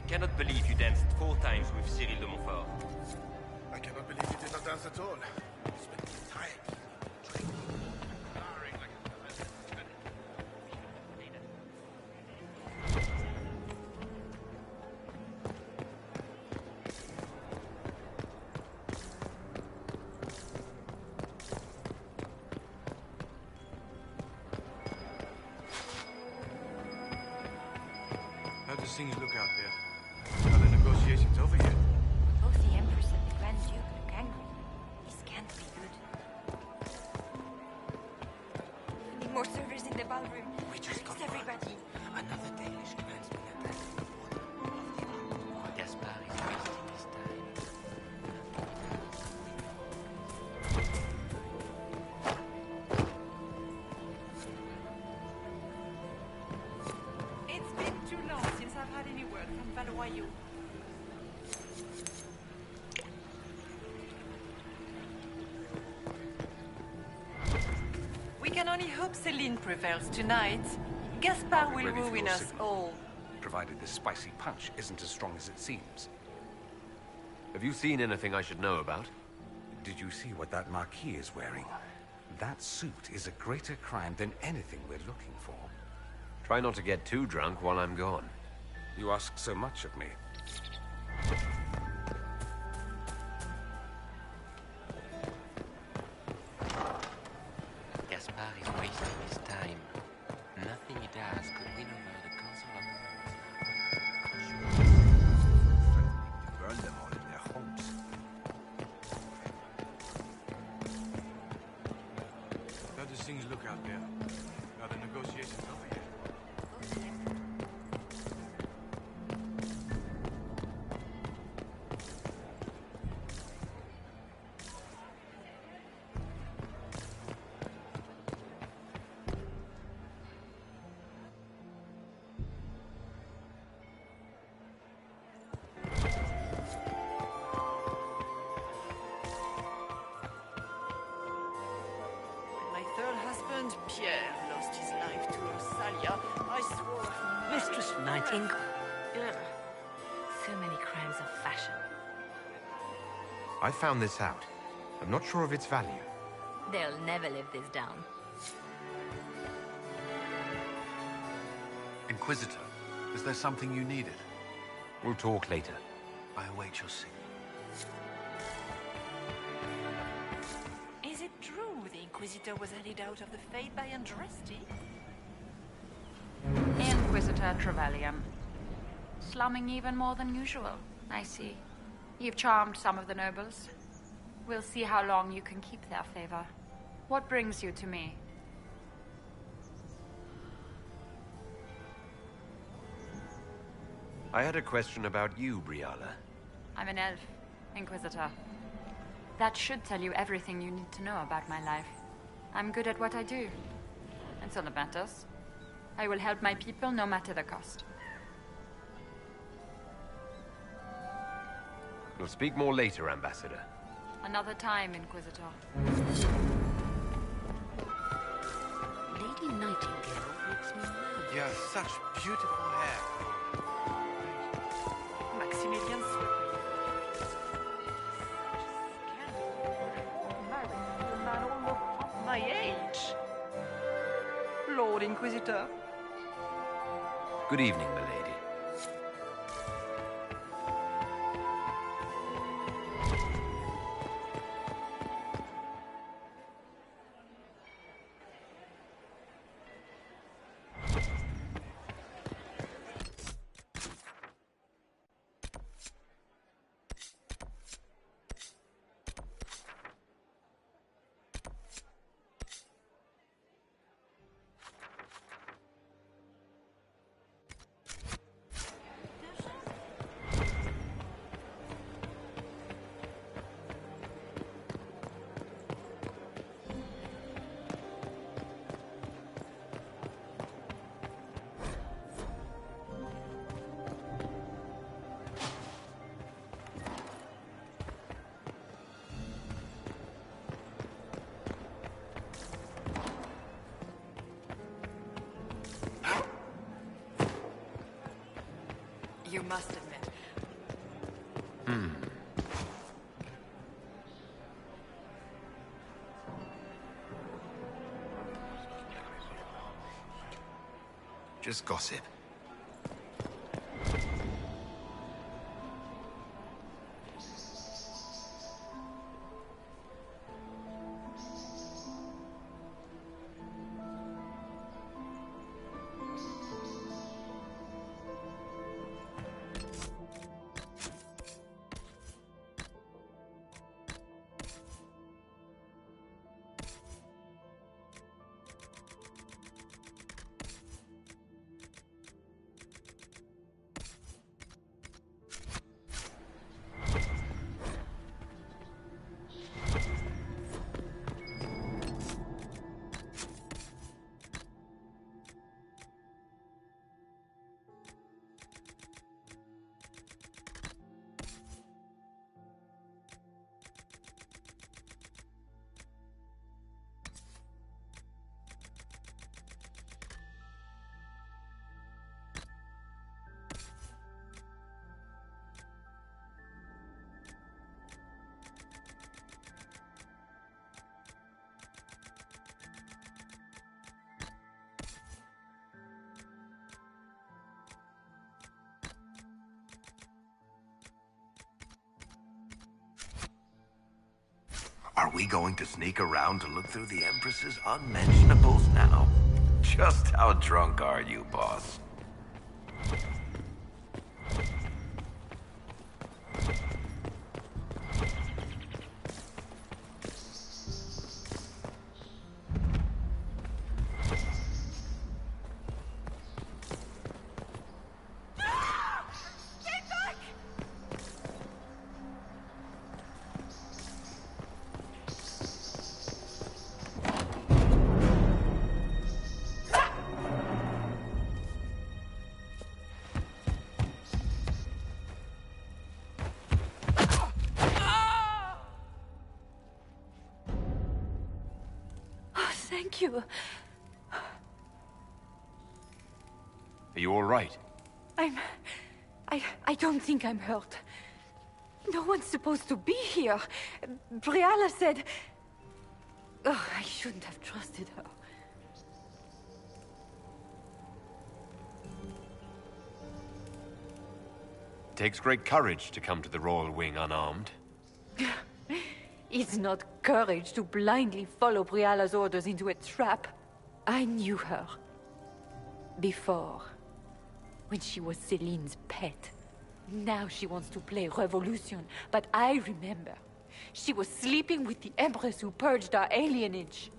S9: cannot believe you danced 4 times with Cyril de Montfort.
S17: I cannot believe you did not dance at all. Spent time drinking, glaring like a
S13: How does things look out there? Are the negotiations over yet?
S4: Both the Empress and the Grand Duke look angry. This can't be good. We need more servers in the ballroom.
S3: We just got
S4: everybody.
S3: Another Danish clansman attack.
S10: Gaspard is wasting his time.
S7: It's been too long since I've had any word from Valois. We can only hope Celine prevails tonight. Gaspard will
S16: Ready for
S3: ruin
S16: your
S3: us
S16: signal.
S3: all.
S16: Provided this spicy punch isn't as strong as it seems.
S2: Have you seen anything I should know about?
S16: Did you see what that Marquis is wearing? That suit is a greater crime than anything we're looking for.
S2: Try not to get too drunk while I'm gone.
S16: You ask so much of me.
S10: Gaspard is wasting his time. Nothing he does could win over the Council of
S3: Burn them all in their homes.
S13: How does things look out there? Are the negotiations over yet?
S7: My third husband, Pierre, lost his life to Rosalia. I swore...
S11: Mistress Nightingale. Ugh. So many crimes of fashion.
S2: I found this out. I'm not sure of its value.
S11: They'll never live this down.
S6: Inquisitor, is there something you needed?
S2: We'll talk later.
S6: I await your signal.
S7: Is it true the Inquisitor was handed out of the Fate by Andraste?
S8: Inquisitor Trevelyan. Slumming even more than usual, I see. You've charmed some of the nobles. We'll see how long you can keep their favor. What brings you to me?
S2: I had a question about you, Briala.
S8: I'm an elf, Inquisitor. That should tell you everything you need to know about my life. I'm good at what I do. That's all that matters. I will help my people no matter the cost.
S2: We'll speak more later, Ambassador.
S8: Another time, Inquisitor.
S14: Lady Nightingale makes me nervous.
S13: You have such beautiful hair.
S7: Maximilian married to a man almost half my age. Lord Inquisitor.
S2: Good evening, milady.
S15: You must admit.
S2: Just gossip.
S3: Are we going to sneak around to look through the Empress's unmentionables now? Just how drunk are you, boss?
S15: Thank you.
S2: Are you all right?
S15: I don't think I'm hurt. No one's supposed to be here. Briala said... Oh, I shouldn't have trusted her.
S2: It takes great courage to come to the Royal Wing unarmed.
S15: It's not courage to blindly follow Briala's orders into a trap. I knew her. Before. When she was Celine's pet. Now she wants to play revolution, but I remember. She was sleeping with the Empress who purged our alienage.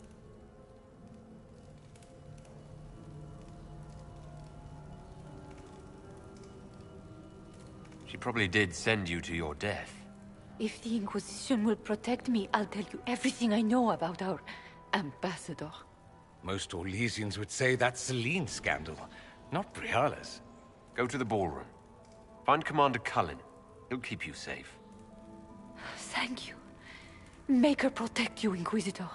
S2: She probably did send you to your death.
S15: If the Inquisition will protect me, I'll tell you everything I know about our ambassador.
S16: Most Orlesians would say that's Celine's scandal, not Briala's.
S2: Go to the ballroom. Find Commander Cullen. He'll keep you safe.
S15: Thank you. Make her protect you, Inquisitor.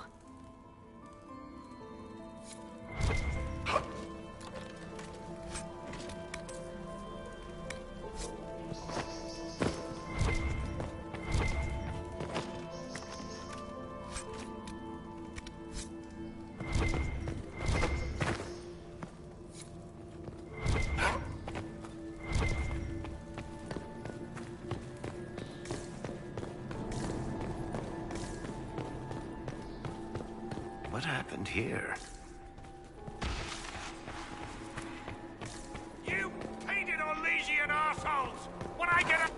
S3: What happened here?
S16: You painted Orlesian assholes! When I get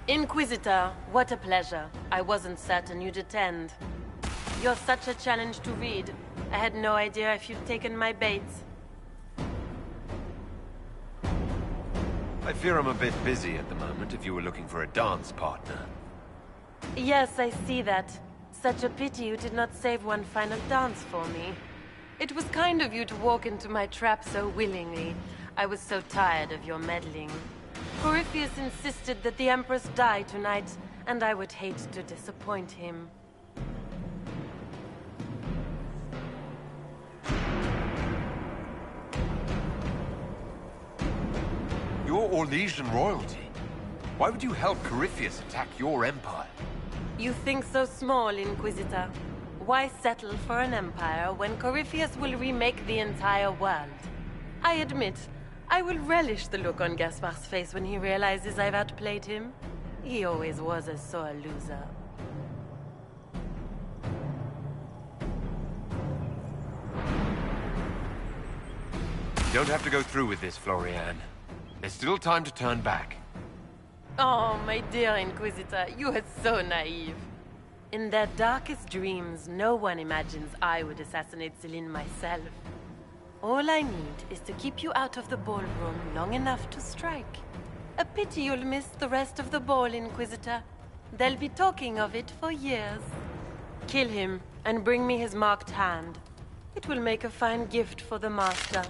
S16: a...
S23: Inquisitor, what a pleasure. I wasn't certain you'd attend. You're such a challenge to read. I had no idea if you'd taken my bait.
S2: I fear I'm a bit busy at the moment if you were looking for a dance partner.
S23: Yes, I see that. Such a pity you did not save one final dance for me. It was kind of you to walk into my trap so willingly. I was so tired of your meddling. Corypheus insisted that the Empress die tonight, and I would hate to disappoint him.
S2: You're Orlesian royalty. Why would you help Corypheus attack your empire?
S23: You think so small, Inquisitor. Why settle for an empire when Corypheus will remake the entire world? I admit, I will relish the look on Gaspar's face when he realizes I've outplayed him. He always was a sore loser.
S2: You don't have to go through with this, Florian. There's still time to turn back.
S23: Oh, my dear Inquisitor, you are so naive. In their darkest dreams, no one imagines I would assassinate Celine myself. All I need is to keep you out of the ballroom long enough to strike. A pity you'll miss the rest of the ball, Inquisitor. They'll be talking of it for years. Kill him, and bring me his marked hand. It will make a fine gift for the Master.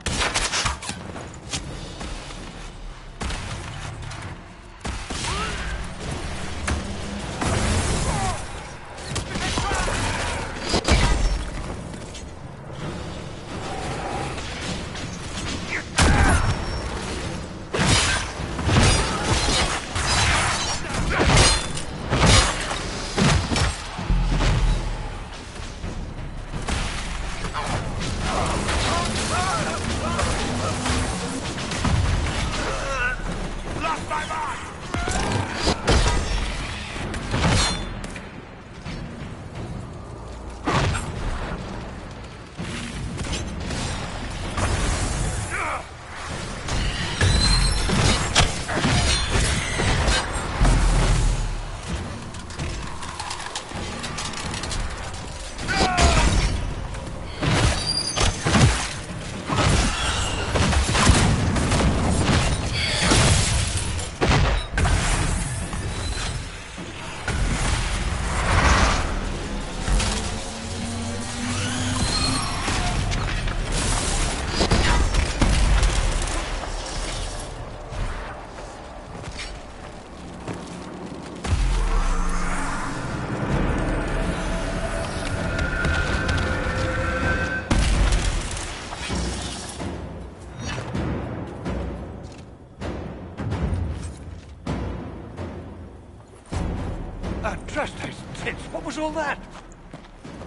S12: What was all that?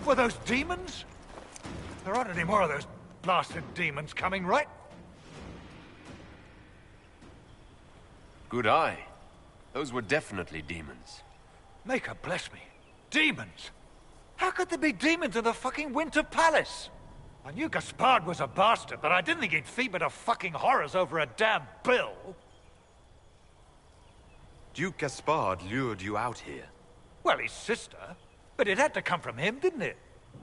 S12: Were those demons? There aren't any more of those blasted demons coming, right?
S2: Good eye. Those were definitely demons.
S12: Maker bless me. Demons? How could there be demons in the fucking Winter Palace? I knew Gaspard was a bastard, but I didn't think he'd feed to fucking horrors over a damn bill.
S2: Duke Gaspard lured you out here.
S12: Well, his sister. But it had to come from him, didn't it?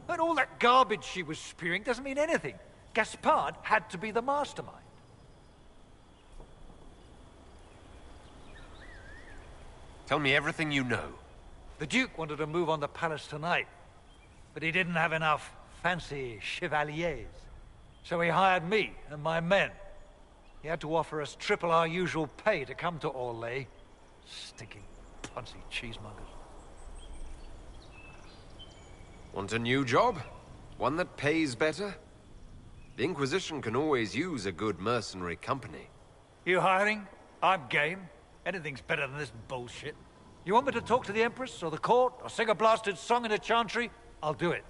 S12: And all that garbage she was spewing doesn't mean anything. Gaspard had to be the mastermind.
S2: Tell me everything you know.
S12: The Duke wanted to move on the palace tonight, but he didn't have enough fancy chevaliers. So he hired me and my men. He had to offer us triple our usual pay to come to Orlais. Stinking, punsy cheesemongers.
S2: Want a new job? One that pays better? The Inquisition can always use a good mercenary company.
S12: You hiring? I'm game. Anything's better than this bullshit. You want me to talk to the Empress, or the court, or sing a blasted song in a chantry? I'll do it.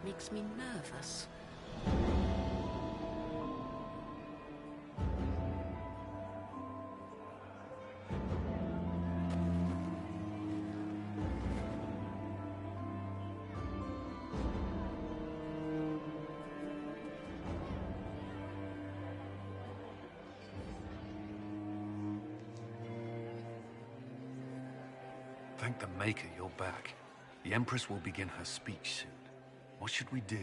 S14: makes me nervous.
S6: Thank the Maker you're back. The Empress will begin her speech soon. What should we do?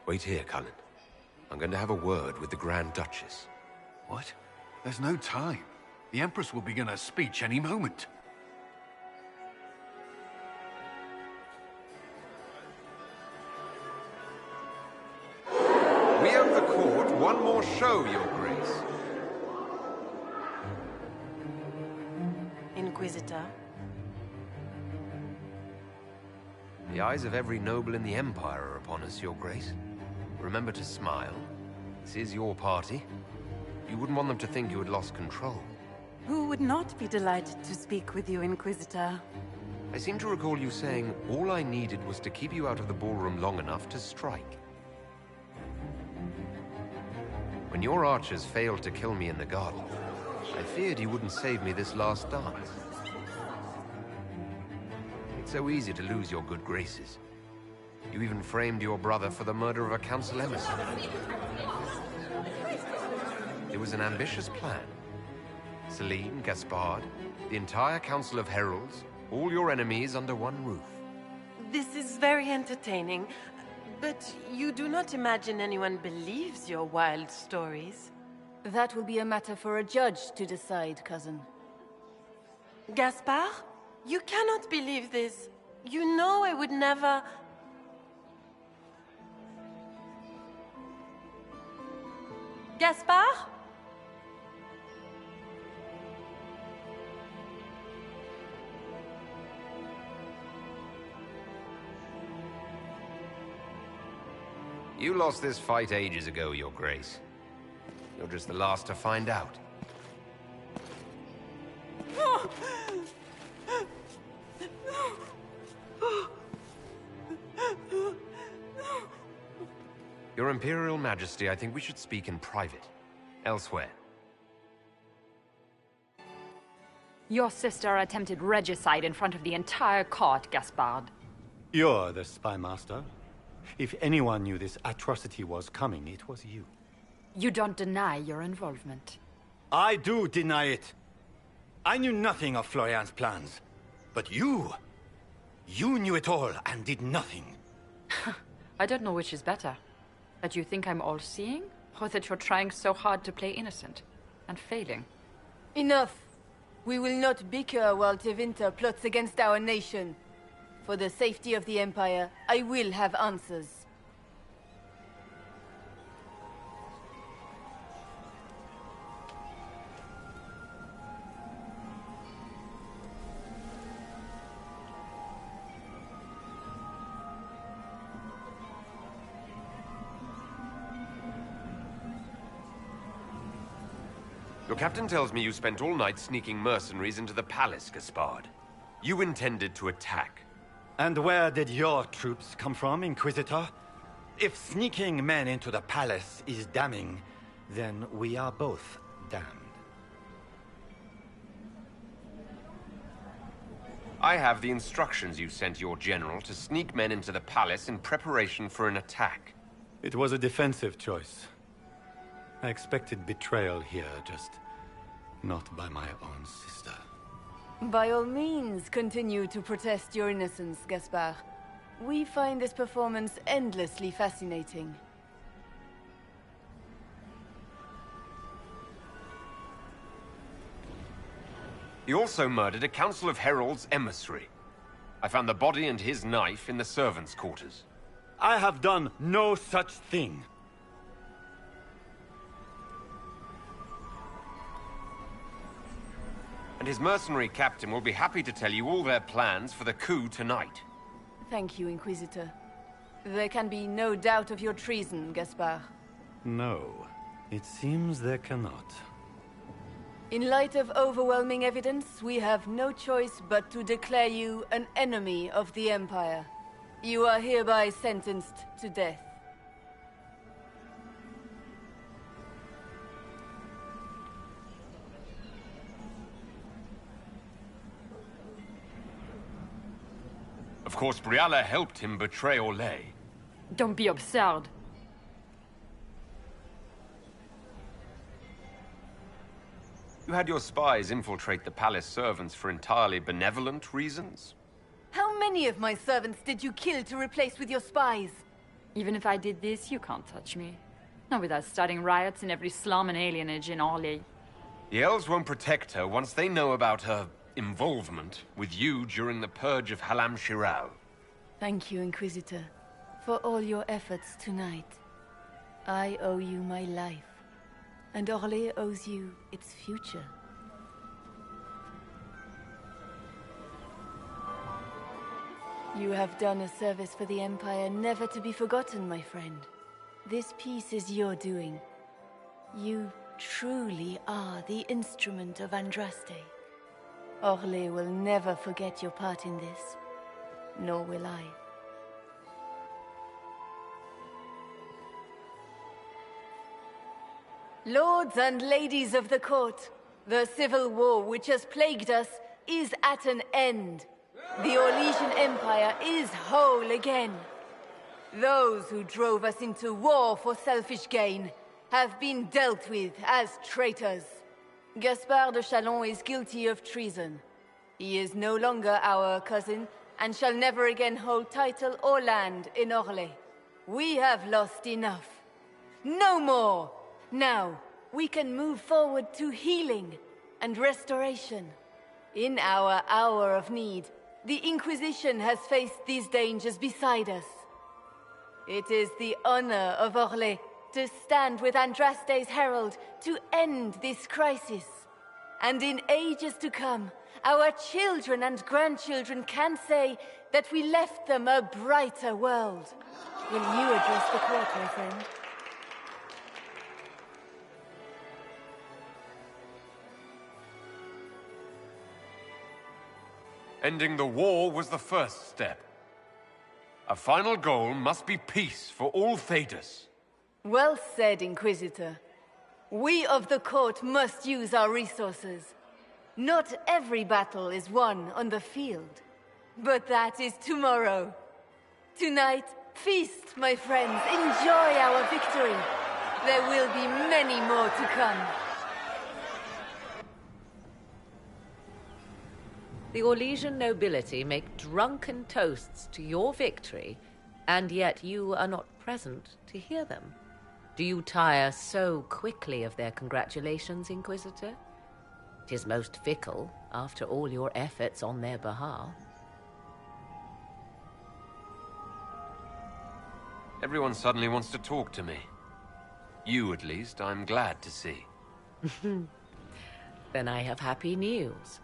S2: Wait here, Cullen. I'm going to have a word with the Grand Duchess.
S6: What? There's no time. The Empress will begin her speech any moment.
S2: We owe the court one more show, Your Grace.
S23: Inquisitor.
S2: The eyes of every noble in the Empire are upon us, Your Grace. Remember to smile. This is your party. You wouldn't want them to think you had lost control.
S1: Who would not be delighted to speak with you, Inquisitor?
S2: I seem to recall you saying all I needed was to keep you out of the ballroom long enough to strike. When your archers failed to kill me in the garden, I feared you wouldn't save me this last dance. It's so easy to lose your good graces. You even framed your brother for the murder of a council emissary. It was an ambitious plan. Celine, Gaspard, the entire Council of Heralds, all your enemies under one roof.
S23: This is very entertaining, but you do not imagine anyone believes your wild stories.
S20: That will be a matter for a judge to decide, cousin.
S23: Gaspard? You cannot believe this. You know I would never... Gaspard?
S2: You lost this fight ages ago, Your Grace. You're just the last to find out. Your Imperial Majesty, I think we should speak in private. Elsewhere.
S8: Your sister attempted regicide in front of the entire court, Gaspard.
S5: You're the spy master. If anyone knew this atrocity was coming, it was you.
S8: You don't deny your involvement.
S5: I do deny it. I knew nothing of Florian's plans. But you knew it all and did nothing.
S8: I don't know which is better. That you think I'm all-seeing, or that you're trying so hard to play innocent, and failing?
S20: Enough! We will not bicker while Tevinter plots against our nation. For the safety of the Empire, I will have answers.
S2: Your captain tells me you spent all night sneaking mercenaries into the palace, Gaspard. You intended to attack.
S5: And where did your troops come from, Inquisitor? If sneaking men into the palace is damning, then we are both damned.
S2: I have the instructions you sent your general to sneak men into the palace in preparation for an attack.
S5: It was a defensive choice. I expected betrayal here, just not by my own sister.
S20: By all means, continue to protest your innocence, Gaspard. We find this performance endlessly fascinating.
S2: He also murdered a Council of Heralds emissary. I found the body and his knife in the servants' quarters.
S5: I have done no such thing.
S2: And his mercenary captain will be happy to tell you all their plans for the coup tonight.
S20: Thank you, Inquisitor. There can be no doubt of your treason, Gaspard.
S5: No, it seems there cannot.
S20: In light of overwhelming evidence, we have no choice but to declare you an enemy of the Empire. You are hereby sentenced to death.
S2: Of course, Brialla helped him betray Orlais.
S8: Don't be absurd.
S2: You had your spies infiltrate the palace servants for entirely benevolent reasons?
S20: How many of my servants did you kill to replace with your spies?
S8: Even if I did this, you can't touch me. Not without starting riots in every slum and alienage in Orlais.
S2: The elves won't protect her once they know about her involvement with you during the purge of Halam Shiral.
S20: Thank you, Inquisitor, for all your efforts tonight. I owe you my life, and Orlais owes you its future. You have done a service for the Empire never to be forgotten, my friend. This peace is your doing. You truly are the instrument of Andraste. Orlais will never forget your part in this, nor will I. Lords and ladies of the court, the civil war which has plagued us is at an end. The Orlesian Empire is whole again. Those who drove us into war for selfish gain have been dealt with as traitors. Gaspard de Chalon is guilty of treason. He is no longer our cousin, and shall never again hold title or land in Orlais. We have lost enough. No more! Now, we can move forward to healing and restoration. In our hour of need, the Inquisition has faced these dangers beside us. It is the honor of Orlais to stand with Andraste's herald to end this crisis. And in ages to come, our children and grandchildren can say that we left them a brighter world. Will you address the court, my friend?
S2: Ending the war was the first step. A final goal must be peace for all Thedas.
S20: Well said, Inquisitor. We of the court must use our resources. Not every battle is won on the field, but that is tomorrow. Tonight, feast, my friends. Enjoy our victory. There will be many more to come.
S11: The Orlesian nobility make drunken toasts to your victory, and yet you are not present to hear them. Do you tire so quickly of their congratulations, Inquisitor? 'Tis most fickle, after all your efforts on their behalf.
S2: Everyone suddenly wants to talk to me. You, at least, I'm glad to see.
S11: Then I have happy news,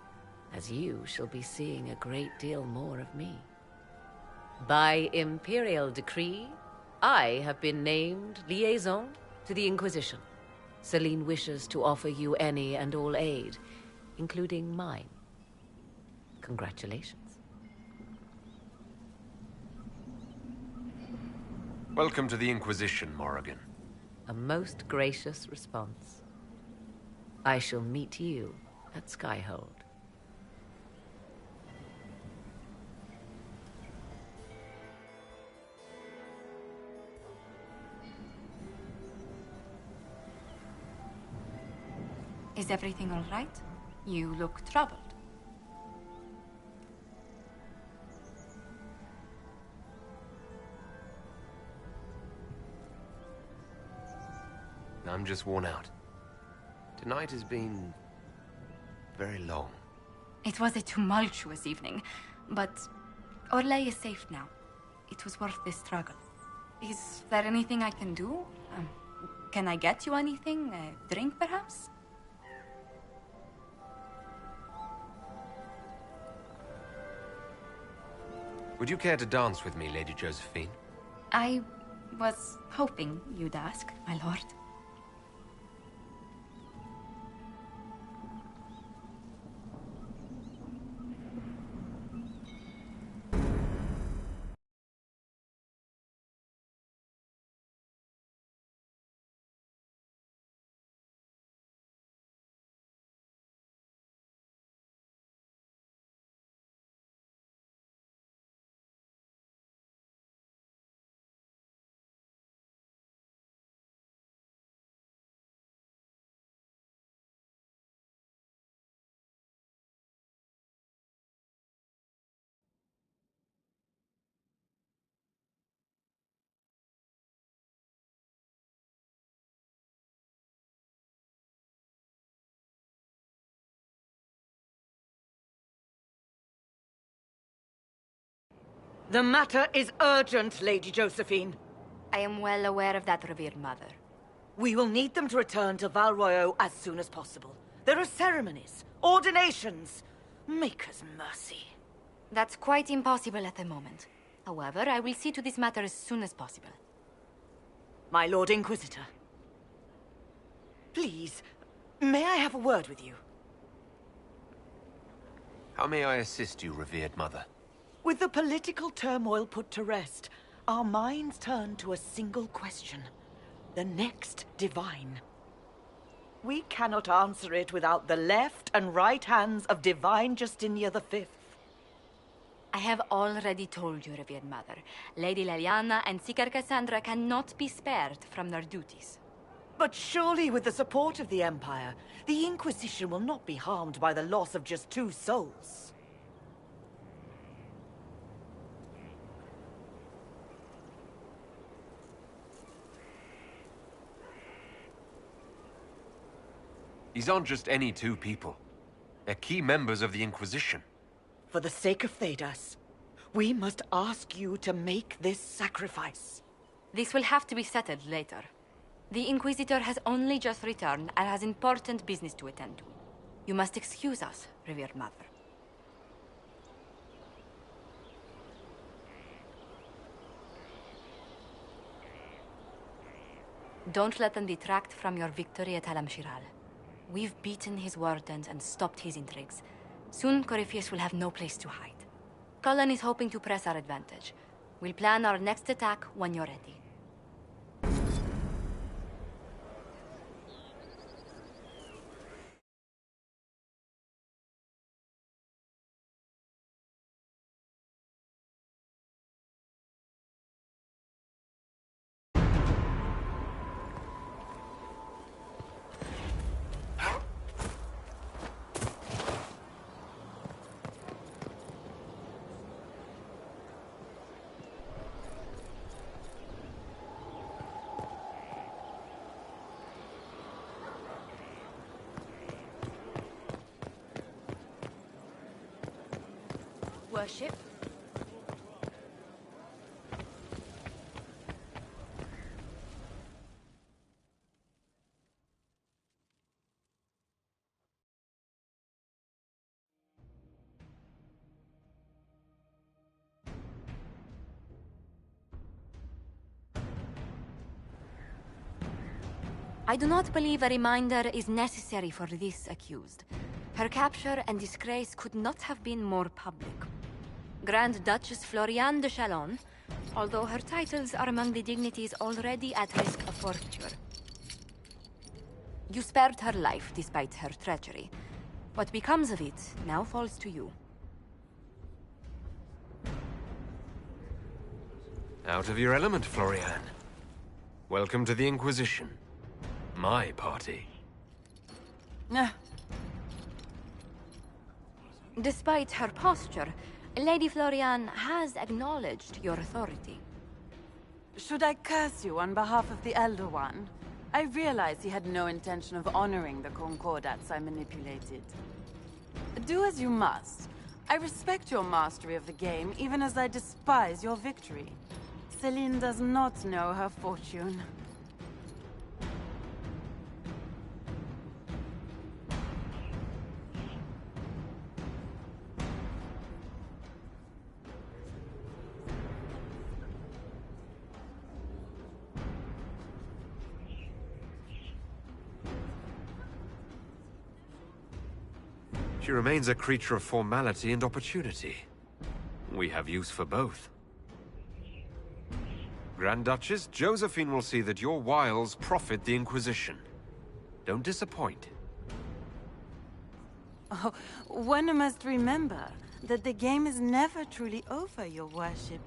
S11: as you shall be seeing a great deal more of me. By imperial decree, I have been named liaison to the Inquisition. Celine wishes to offer you any and all aid, including mine. Congratulations.
S2: Welcome to the Inquisition, Morrigan.
S11: A most gracious response. I shall meet you at Skyhold.
S15: Is everything all right? You look troubled.
S2: I'm just worn out. Tonight has been very long.
S15: It was a tumultuous evening, but Orlais is safe now. It was worth the struggle. Is there anything I can do? Can I get you anything? A drink, perhaps?
S2: Would you care to dance with me, Lady Josephine?
S15: I was hoping you'd ask, my lord.
S19: The matter is urgent, Lady Josephine.
S15: I am well aware of that, revered mother.
S19: We will need them to return to Val Royeaux as soon as possible. There are ceremonies, ordinations. Maker's mercy.
S15: That's quite impossible at the moment. However, I will see to this matter as soon as possible.
S19: My Lord Inquisitor. Please, may I have a word with you?
S2: How may I assist you, revered mother?
S19: With the political turmoil put to rest, our minds turn to a single question. The next divine. We cannot answer it without the left and right hands of Divine Justinia V.
S15: I have already told you, revered mother. Lady Leliana and Seeker Cassandra cannot be spared from their duties.
S19: But surely with the support of the Empire, the Inquisition will not be harmed by the loss of just 2 souls.
S2: These aren't just any 2 people. They're key members of the Inquisition.
S19: For the sake of Thedas, we must ask you to make this sacrifice.
S15: This will have to be settled later. The Inquisitor has only just returned and has important business to attend to. You must excuse us, revered mother. Don't let them detract from your victory at Alam-Shiral. We've beaten his wardens and stopped his intrigues. Soon, Corypheus will have no place to hide. Cullen is hoping to press our advantage. We'll plan our next attack when you're ready. Worship. I do not believe a reminder is necessary for this accused. Her capture and disgrace could not have been more public. Grand Duchess Floriane de Chalon, although her titles are among the dignities already at risk of forfeiture. You spared her life despite her treachery. What becomes of it now falls to you.
S2: Out of your element, Floriane. Welcome to the Inquisition. My party.
S15: Despite her posture, Lady Floriane has acknowledged your authority.
S1: Should I curse you on behalf of the Elder One? I realize he had no intention of honoring the concordats I manipulated. Do as you must. I respect your mastery of the game, even as I despise your victory. Celine does not know her fortune.
S2: She remains a creature of formality and opportunity. We have use for both. Grand Duchess, Josephine will see that your wiles profit the Inquisition. Don't disappoint.
S1: Oh, one must remember that the game is never truly over, your worship.